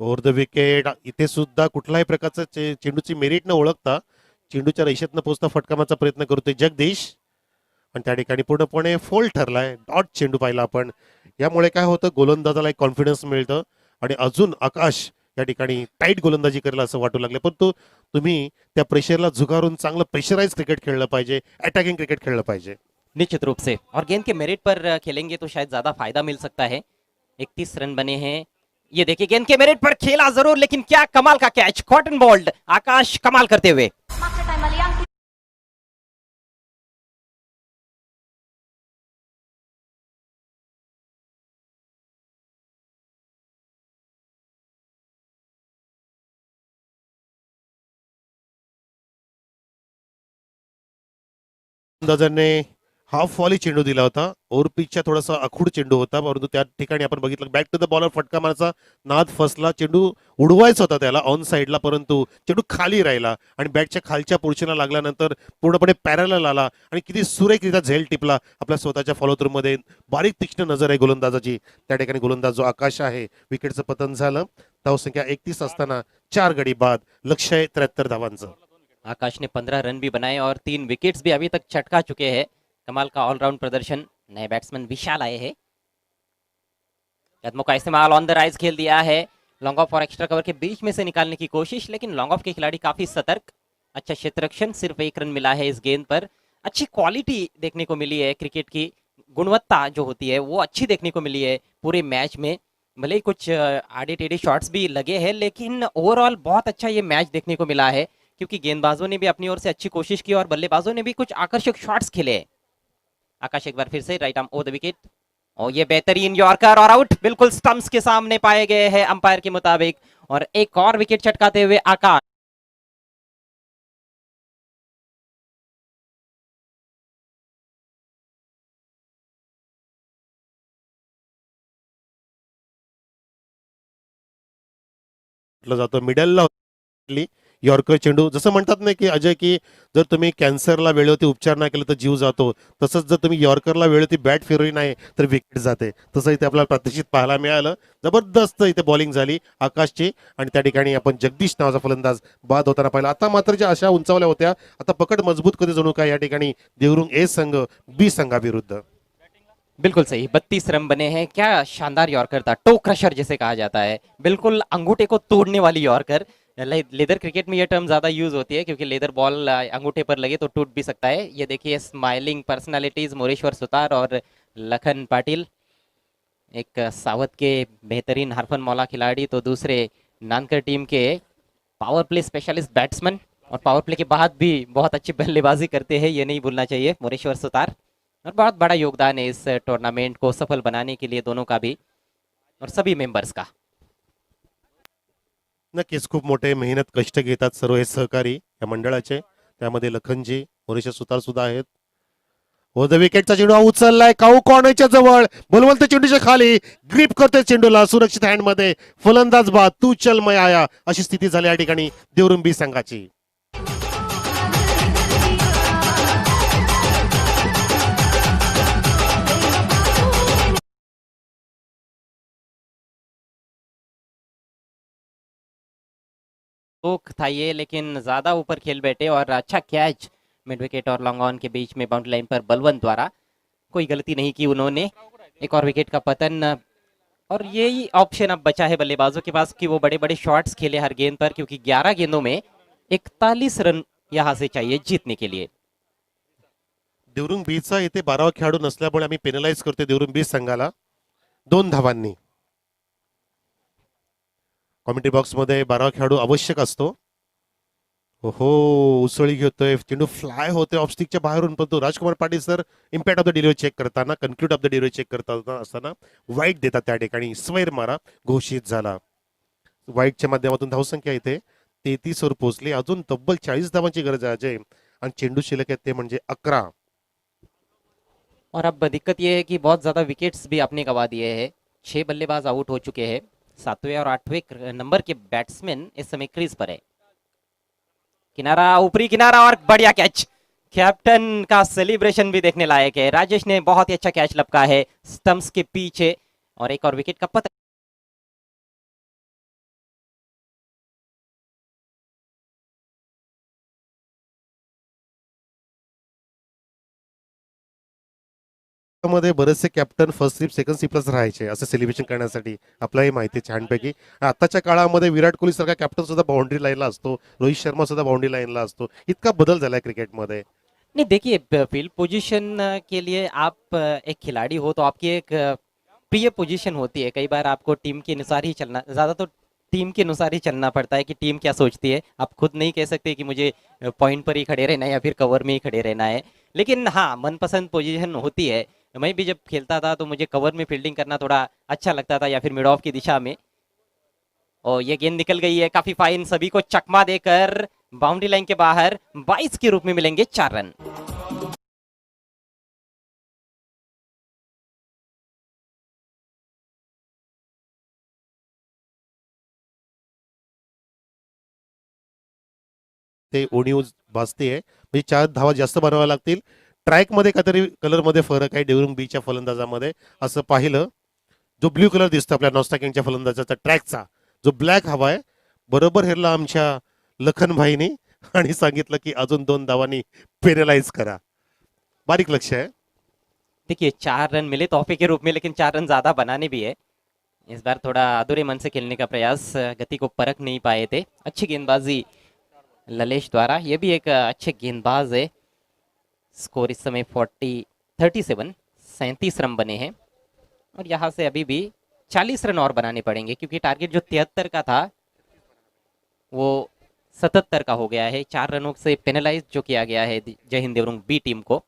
ओव्हर द विकेट इथे सुद्धा कुठल्याही प्रकारचं चेंडूची मेरिट न ओळखता चेंडूच्या रेषेत न पोहोचता फटका मारण्याचा प्रयत्न करतोय जगदीश आणि त्या ठिकाणी पूर्णपणे फोल ठरलाय. डॉट चेंडू पाहिला आपण. यामुळे काय होतं, गोलंदाजाला एक कॉन्फिडन्स मिळतं आणि अजून आकाश या ठिकाणी टाईट गोलंदाजी करायला असं वाटू लागले. परंतु तुम्ही त्या प्रेशरला झुगारून चांगलं प्रेशराइज क्रिकेट खेळलं पाहिजे, अटॅकिंग क्रिकेट खेळलं पाहिजे. निश्चित रूप से, और गेंद के मेरिट पर खेलेंगे तो शायद ज्यादा फायदा मिल सकता है. 31 रन बने हैं. ये देखिए गेंद के मेरिट पर खेला जरूर, लेकिन क्या कमाल का कैच, कॉटन बॉल्ड. आकाश कमाल करते हुए. Maksud time maliang गोलंदाजाने हाफ वॉली चेंडू दिला होता. ओव्हर पिचच्या थोडासा आखूड चेंडू होता, परंतु त्या ठिकाणी आपण बघितलं बॅक टू द बॉलर फटका मारायचा नाद फसला. चेंडू उडवायचा होता त्याला ऑन साईडला, परंतु चेंडू खाली राहिला आणि बॅटच्या खालच्या पोर्शनला लागल्यानंतर पूर्णपणे पॅरलल आला आणि किती सुरेखरित्या झेल टिपला आपल्या स्वतःच्या फॉलो थ्रू मध्ये. बारीक तीक्ष्ण नजर आहे गोलंदाजाची. त्या ठिकाणी गोलंदाज जो आकाश आहे, विकेटचं पतन झालं. धावसंख्या 31 असताना 4 गडी बाद, लक्ष्य आहे 73 धावांचं. आकाश ने 15 रन भी बनाए और 3 विकेट्स भी अभी तक चटका चुके हैं. कमाल का ऑलराउंड प्रदर्शन. नए बैट्समैन विशाल आए हैं. कदमों का इस्तेमाल ऑन द राइज खेल दिया है. लॉन्ग ऑफ और एक्स्ट्रा कवर के बीच में से निकालने की कोशिश, लेकिन लॉन्ग ऑफ के खिलाड़ी काफी सतर्क. अच्छा क्षेत्र रक्षण, सिर्फ 1 रन मिला है इस गेंद पर. अच्छी क्वालिटी देखने को मिली है, क्रिकेट की गुणवत्ता जो होती है वो अच्छी देखने को मिली है पूरे मैच में. भले ही कुछ आड़े टेढ़े शॉट्स भी लगे हैं, लेकिन ओवरऑल बहुत अच्छा ये मैच देखने को मिला है, क्योंकि गेंदबाजों ने भी अपनी ओर से अच्छी कोशिश की और बल्लेबाजों ने भी कुछ आकर्षक शॉट्स खेले. आकाश एक बार फिर से right arm over the wicket, और ये बेहतरीन यॉर्कर और आउट, बिल्कुल स्टंप्स के सामने पाए गए हैं अंपायर के मुताबिक. और एक और विकेट चटकाते हुए आकाश. जातो मिडलला यॉर्कर चेंडू. जसं म्हणतात ना की अजय, की जर तुम्ही कॅन्सरला वेळेवरती उपचार नाही केला तर जीव जातो, तसंच जर तुम्ही यॉर्करला वेळेवरती बॅट फिरवली नाही तर विकेट जाते. तसं इथे आपल्याला प्रात्यक्षिक पाहायला मिळालं. जबरदस्त इथे बॉलिंग झाली आकाशची आणि त्या ठिकाणी आपण जगदीश नावाचा फलंदाज बाद होताना पाहिला. आता मात्र ज्या आशा उंचावल्या होत्या, आता पकड मजबूत कधी जणू काय या ठिकाणी देवरुंग ए संघ बी संघाविरुद्ध. बिल्कुल सही, 32 रन बने हैं. क्या शानदार यॉर्कर था, टो क्रशर जिसे कहा जाता है, बिल्कुल अंगूठे को तोड़ने वाली यॉर्कर. लेदर क्रिकेट में ये टर्म ज्यादा यूज होती है, क्योंकि लेदर बॉल अंगूठे पर लगे तो टूट भी सकता है. ये देखिए स्माइलिंग पर्सनालिटीज, मोरेश्वर सुतार और लखन पाटिल. एक सावत के बेहतरीन हरफन मौला खिलाड़ी, तो दूसरे नानकर टीम के पावर प्ले स्पेशलिस्ट बैट्समैन, और पावर प्ले के बाद भी बहुत अच्छी बल्लेबाजी करते हैं, ये नहीं भूलना चाहिए, मोरेश्वर सुतार. और बहुत बड़ा योगदान है इस टूर्नामेंट को सफल बनाने के लिए दोनों का भी और सभी मेंबर्स का. नक्कीच खूप मोठे मेहनत कष्ट घेतात सर्व हे सहकारी या मंडळाचे. त्यामध्ये लखनजी, मोरेश्वर सुतार सुद्धा आहेत. हो द विकेटचा चेंडू उचललाय काऊ कॉर्नरच्या जवळ, बलवंत चेंडूच्या खाली ग्रिप करतोय चेंडूला सुरक्षित हँड मध्ये. फलंदाज बाद, तू चल मैं आया, अशी स्थिती झाली या ठिकाणी देवरुंग बी संघाची. रोक था ये, लेकिन ज्यादा ऊपर खेल बैठे और अच्छा कैच मिड विकेट और लॉन्ग ऑन के बीच में बाउंड्री लाइन पर बलवंत द्वारा. कोई गलती नहीं की उन्होंने. एक और विकेट का पतन, और यही ऑप्शन अब बचा है बल्लेबाजों के पास कि वो बड़े बड़े शॉट्स खेले हर गेंद पर, क्योंकि 11 गेंदों में 41 रन यहां से चाहिए जीतने के लिए. देवरुंग बीचा इथे 12वा खेळाडू नसल्यामुळे आम्ही पेनलाइज करतोय देवरुंग बी संघाला 2 धावांनी. कॉमेंट्री बॉक्स मध्ये 12वा खेळाडू आवश्यक असतो. हो उसळी घेतोय चेंडू, फ्लाय होते ऑफस्टिकच्या बाहेरून, पण तो Rajkumar Patil sir impact of the delivery check करताना, conclude of the delivery check करताना असताना वाईट देतात. त्या ठिकाणी स्वेर मारा घोषित झाला. वाईटच्या माध्यमातून धावसंख्या इथे 33 वर पोहोचली. अजून तब्बल 40 धावांची गरज आहे अजय, आणि चेंडू शिल्लक आहेत ते म्हणजे 11. और अब दिक्कत यह है कि बहुत ज्यादा विकेट्स भी आपने गवा दिए हैं. 6 बल्लेबाज आउट हो चुके हैं. 7वें और 8वें नंबर के बैट्समैन इस समय क्रीज पर है. किनारा, ऊपरी किनारा, और बढ़िया कैच. कैप्टन का सेलिब्रेशन भी देखने लायक है. राजेश ने बहुत ही अच्छा कैच लपका है स्टंप्स के पीछे, और एक और विकेट का पतन. मध्ये बरेचसे कॅप्टन फर्स्ट स्लिप सेकंड स्लिपलाच राहायचे असं सेलिब्रेशन करण्यासाठी, आपल्यालाही माहिती आहे छानपैकी. आणि आताच्या काळामध्ये विराट कोहली सारखा कॅप्टन सुद्धा बाउंड्री लाईनला असतो, रोहित शर्मा सुद्धा बाउंड्री लाईनला असतो. इतका बदल झालाय क्रिकेटमध्ये. नहीं देखिए, फील्ड पोजीशन के लिए आप एक खिलाड़ी हो तो आपकी एक प्रिय पोजीशन होती है। कई बार आपको टीम के अनुसार ही चलना, ज़्यादा तो टीम के अनुसार ही चलना पड़ता है कि टीम क्या सोचती है। आप खुद नहीं कह सकते कि मुझे पॉइंट पर ही खड़े रहना है या फिर कवर में ही खड़े रहना है। लेकिन हाँ, मनपसंद पोजीशन होती है। मैं भी जब खेलता था तो मुझे कवर में फील्डिंग करना थोड़ा अच्छा लगता था या फिर मिड ऑफ की दिशा में। और ये गेंद निकल गई है, काफी फाइन, सभी को चकमा देकर बाउंड्री लाइन के बाहर 22 के रूप में मिलेंगे 4 रन। ते ओणीव भासते, म्हणजे 4 धावा जास्त बनवाव्या लागतील. ट्रॅकमध्ये काहीतरी कलरमध्ये फरक आहे डेव्हिड बीच्या फलंदाजामध्ये असं पाहिलं. जो ब्ल्यू कलर दिसतो आपल्या नॉस्टा किंगच्या फलंदाजाचा ट्रॅकचा, जो ब्लॅक हवा आहे, बरोबर हेरला आमच्या लखनभाईनी आणि सांगितलं की अजून 2 धावांनी पेनलाइज करा. बारीक लक्ष है. देखिए 4 रन मिले तोहफे के रूप में, लेकिन 4 रन ज्यादा बनाने भी है। इस बार थोड़ा अधूरे मन से खेलने का प्रयास, गति को परख नहीं पाए थे। अच्छी गेंदबाजी ललेश द्वारा, ये भी एक अच्छे गेंदबाज है। स्कोर इस समय 37 रन बने हैं और यहाँ से अभी भी 40 रन और बनाने पड़ेंगे क्योंकि टारगेट जो 73 का था वो 77 का हो गया है। 4 रनों से पेनलाइज जो किया गया है जय हिंद देवरुंग बी टीम को।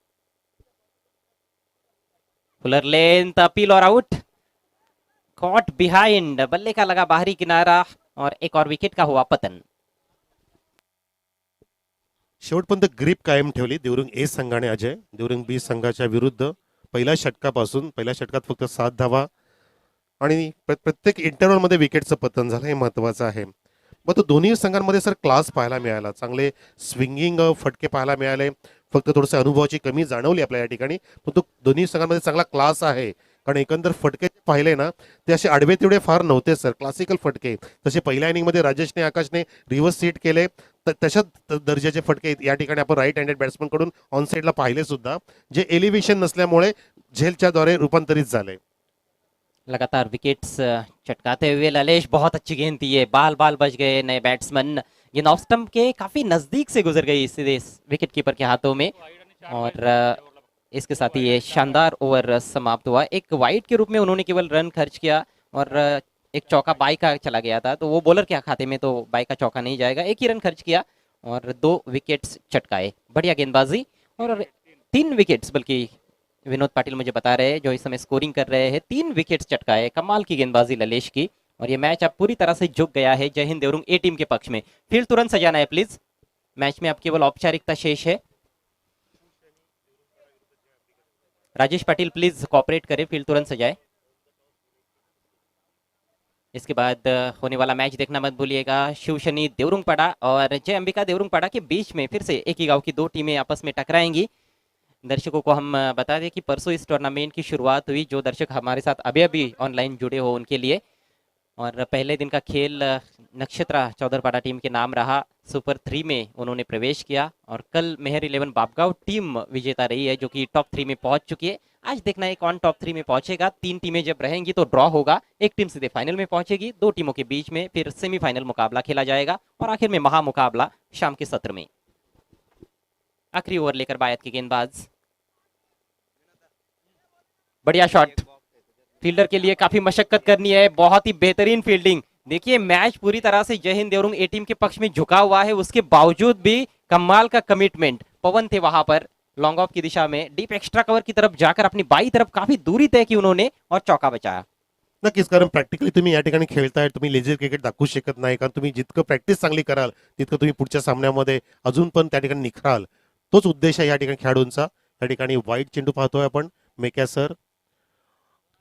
फुलर लेंथ, अपील और आउट, कॉट बिहाइंड, बल्ले का लगा बाहरी किनारा और एक और विकेट का हुआ पतन। शेवटपर्यंत ग्रीप कायम ठेवली देवरुंग ए संघाने. अजय, देवरुंग बी संघाच्या विरुद्ध पहिल्या षटकात फक्त 7 धावा आणि प्रत्येक इंटरव्हलमध्ये विकेटचं पतन झालं, हे महत्त्वाचं आहे. मग तो दोन्ही संघांमध्ये सर क्लास पाहायला मिळाला, चांगले स्विंगिंग फटके पाहायला मिळाले. फक्त थोडंसं अनुभवाची कमी जाणवली आपल्या या ठिकाणी, पण तो दोन्ही संघांमध्ये चांगला क्लास आहे. कारण एकंदर फटके पाहिले ना, ते असे आडवे तेवढे फार नव्हते सर, क्लासिकल फटके. तसे पहिल्या इनिंगमध्ये राजेशने आकाशने रिव्हर्स सीट केले, तर तशाच दर्जाचे फटके या ठिकाणी आपण राईट हँडेड बॅट्समन कडून ऑन साईडला पाहिले सुद्धा, जे एलिव्हेशन नसल्यामुळे झेलच्या द्वारे रूपांतरित झाले. लगातार विकेट्स चटकाते हुए ललेश, बहुत अच्छी गेंद थी ये, बाल बाल बच गए नए बैट्समैन। ये ऑफ स्टंप के काफी नजदीक से गुजर गई सीधे विकेट कीपर के हाथों में और इसके साथ ही ये शानदार ओवर समाप्त हुआ। एक वाइड के रूप में उन्होंने केवल रन खर्च किया और एक चौका बाई का चला गया था, तो वो बॉलर के खाते में तो बाई का चौका नहीं जाएगा। एक ही रन खर्च किया और 2 विकेट्स चटकाए। बढ़िया गेंदबाजी और 3 विकेट्स, बल्कि विनोद पाटिल मुझे बता रहे हैं जो इस समय स्कोरिंग कर रहे हैं, 3 विकेट्स चटकाए। कमाल की गेंदबाजी ललेश की और ये मैच अब पूरी तरह से झुक गया है जय हिंद देवरुंग ए टीम के पक्ष में। फील्ड तुरंत सजाना है प्लीज, मैच में अब केवल औपचारिकता शेष है। राजेश पाटिल प्लीज कॉपरेट करें, फील्ड तुरंत सजाए। इसके बाद होने वाला मैच देखना मत भूलिएगा। शिवशनी देवरुंगपाड़ा और जय अंबिका देवरुंगपाड़ा के बीच में फिर से एक ही गांव की 2 टीमें आपस में टकराएंगी। दर्शकों को हम बता दें कि परसों इस टूर्नामेंट की शुरुआत हुई, जो दर्शक हमारे साथ अभी अभी ऑनलाइन जुड़े हो उनके लिए। और पहले दिन का खेल नक्षत्रा चौधरपाड़ा टीम के नाम रहा, सुपर 3 में उन्होंने प्रवेश किया और कल मेहर 11 बापगांव टीम विजेता रही है जो कि टॉप 3 में पहुंच चुकी है। आज देखना है कौन टॉप 3 में पहुंचेगा। 3 टीमें जब रहेंगी तो ड्रॉ होगा, एक टीम सीधे फाइनल में पहुंचेगी, 2 टीमों के बीच में फिर सेमीफाइनल मुकाबला खेला जाएगा और आखिर में महामुकाबला शाम के सत्र में। आखिरी ओवर लेकर बायत की गेंदबाज, बढ़िया शॉट, फील्डर के लिए काफी मशक्कत करनी है, बहुत ही बेहतरीन फील्डिंग। देखिए मैच पूरी तरह से जय हिंद देवरुंग ए टीम के पक्ष में झुका हुआ है, उसके बावजूद भी कमाल का कमिटमेंट। पवन थे वहां पर लॉन्ग ऑफ की दिशा में, डीप एक्स्ट्रा कवर की तरफ जाकर अपनी बाई तरफ काफी दूरी तय की उन्होंने और चौका बचाया। नक्कीच, कारण प्रॅक्टिकली तुम्ही या ठिकाणी खेळताय, तुम्ही लेझर क्रिकेट दाखवू शकत नाही, कारण तुम्ही जितकं प्रॅक्टिस चांगली कराल तितकं तुम्ही पुढच्या सामन्यामध्ये अजून पण त्या ठिकाणी निखराल. तोच उद्देश आहे या ठिकाणी खेळाडूंचा. या ठिकाणी वाईट चेंडू पाहतोय आपण, मेक्या सर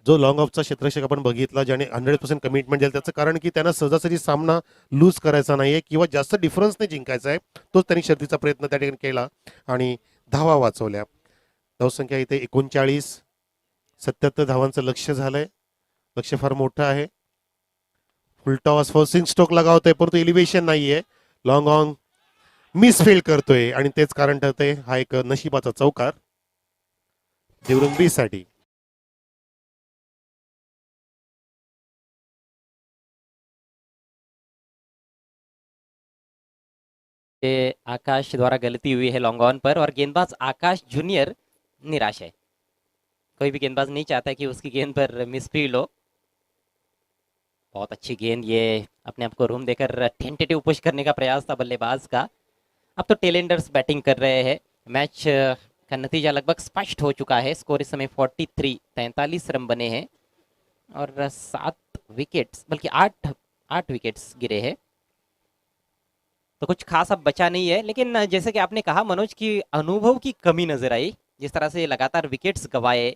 जो लॉंग ऑफचा क्षेत्ररक्षक आपण बघितला, ज्याने 100% कमिटमेंट दिलं, त्याचं कारण की त्यांना सहजासहजी सामना लूज करायचा नाहीये किंवा जास्त डिफरन्सने जिंकायचा आहे. तोच त्यांनी शर्तीचा प्रयत्न त्या ठिकाणी केला आणि धावा वाचवल्या. धावसंख्या इथे 39, 77 धावांचं लक्ष्य झालंय. लक्ष्य फार मोठं आहे. फुलटॉस फॉर्सिंग स्ट्रोक लगावतोय परंतु एलिव्हेशन नाहीये. लॉंग ऑन मिसफील्ड करतोय आणि तेच कारण ठरतंय हा एक नशिबाचा चौकार देवरुंग बी साठी. आकाश द्वारा गलती हुई है लॉन्ग ऑन पर और गेंदबाज आकाश जूनियर निराश है। कोई भी गेंदबाज नहीं चाहता कि उसकी गेंद पर मिसफील्ड हो। बहुत अच्छी गेंद, ये अपने आप को रूम देकर टेंटेटिव पुश करने का प्रयास था बल्लेबाज का। अब तो टेलेंडर्स बैटिंग कर रहे हैं। मैच का नतीजा लगभग स्पष्ट हो चुका है। स्कोर इस समय 43 रन बने हैं और 7 विकेट्स बल्कि 8 विकेट्स गिरे हैं, तो कुछ खास अब बचा नहीं है। लेकिन जैसे कि आपने कहा मनोज की अनुभव की कमी नजर आई, जिस तरह से लगातार विकेट्स गंवाए,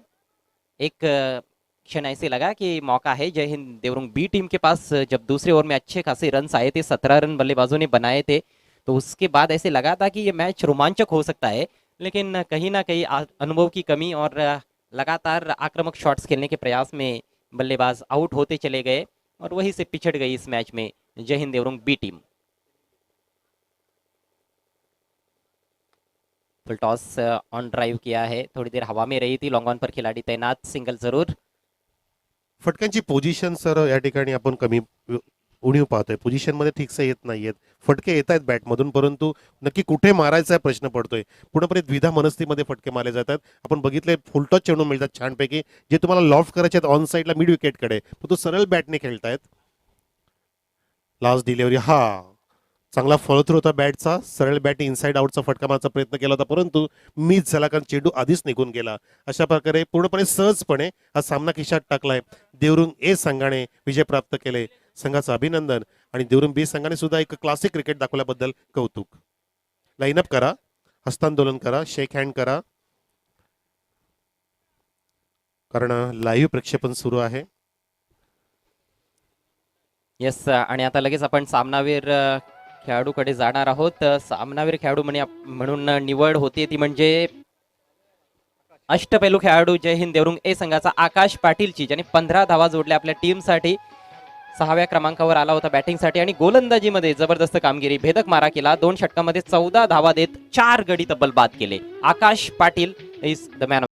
एक क्षण ऐसे लगा कि मौका है जय हिंद देवरुंग बी टीम के पास। जब दूसरे ओवर में अच्छे खासे रन आए थे, 17 रन बल्लेबाजों ने बनाए थे, तो उसके बाद ऐसे लगा था कि ये मैच रोमांचक हो सकता है। लेकिन कहीं ना कहीं अनुभव की कमी और लगातार आक्रामक शॉट्स खेलने के प्रयास में बल्लेबाज आउट होते चले गए और वहीं से पिछड़ गई इस मैच में Jai Hind Devrung B team. Full toss on drive किया है, थोड़ी देर हवा में रही थी, लॉन्ग ऑन पर खिलाड़ी तैनात, सिंगल जरूर। फटक्यांची पोझिशन सर या ठिकाणी आपण कमी उणीव पाहतोय, पोझिशन मध्ये ठीकसे येत नाहीयेत, फटके येत आहेत बॅटमधून, परंतु नक्की कुठे मारायचा आहे प्रश्न पडतोय। पूर्णपणे द्विधा मनस्थितीमध्ये फटके मारले जातात। आपण बघितले फुलटॉस चेंडू मिळतात छानपैकी, जे तुम्हाला लॉफ्ट करायचे आहेत ऑन साईडला मिड विकेटकडे, तो सरळ बॅटने खेळतायत। लास्ट डिलिव्हरी, हा चांगला फॉलो थ्रू होता बॅटचा, सरळ बॅट इनसाइड आउटचा फटका मारण्याचा प्रयत्न केला होता, परंतु मिस झाला कारण चेंडू आधीच निघून गेला। अशा प्रकारे पूर्णपणे सहजपणे हा सामना खिशात टाकलाय। देवरुंग ए संघाने विजय प्राप्त केले, संघाचं अभिनंदन। आणि देवरुंग बी संघाने सुद्धा एक क्लासिक क्रिकेट दाखवल्याबद्दल कौतुक। लाईनअप करा, हस्तांदोलन करा, शेक हँड करा, कारण लाईव्ह प्रक्षेपण सुरू आहे। येस, आणि आता लगेच आपण सामनावीर खेळाडूकडे जाणार आहोत। सामनावीर खेळाडू म्हणून निवड होते ती म्हणजे अष्टपैलू खेळाडू जय हिंद देवरुंग ए संघाचा आकाश पाटीलची, ज्याने 15 धावा जोडल्या आपल्या टीमसाठी, 6व्या क्रमांकावर आला होता बॅटिंगसाठी आणि गोलंदाजीमध्ये जबरदस्त कामगिरी, भेदक मारा केला। 2 षटकांमध्ये 14 धावा देत 4 गडी तब्बल बाद केले। आकाश पाटील इज द मॅन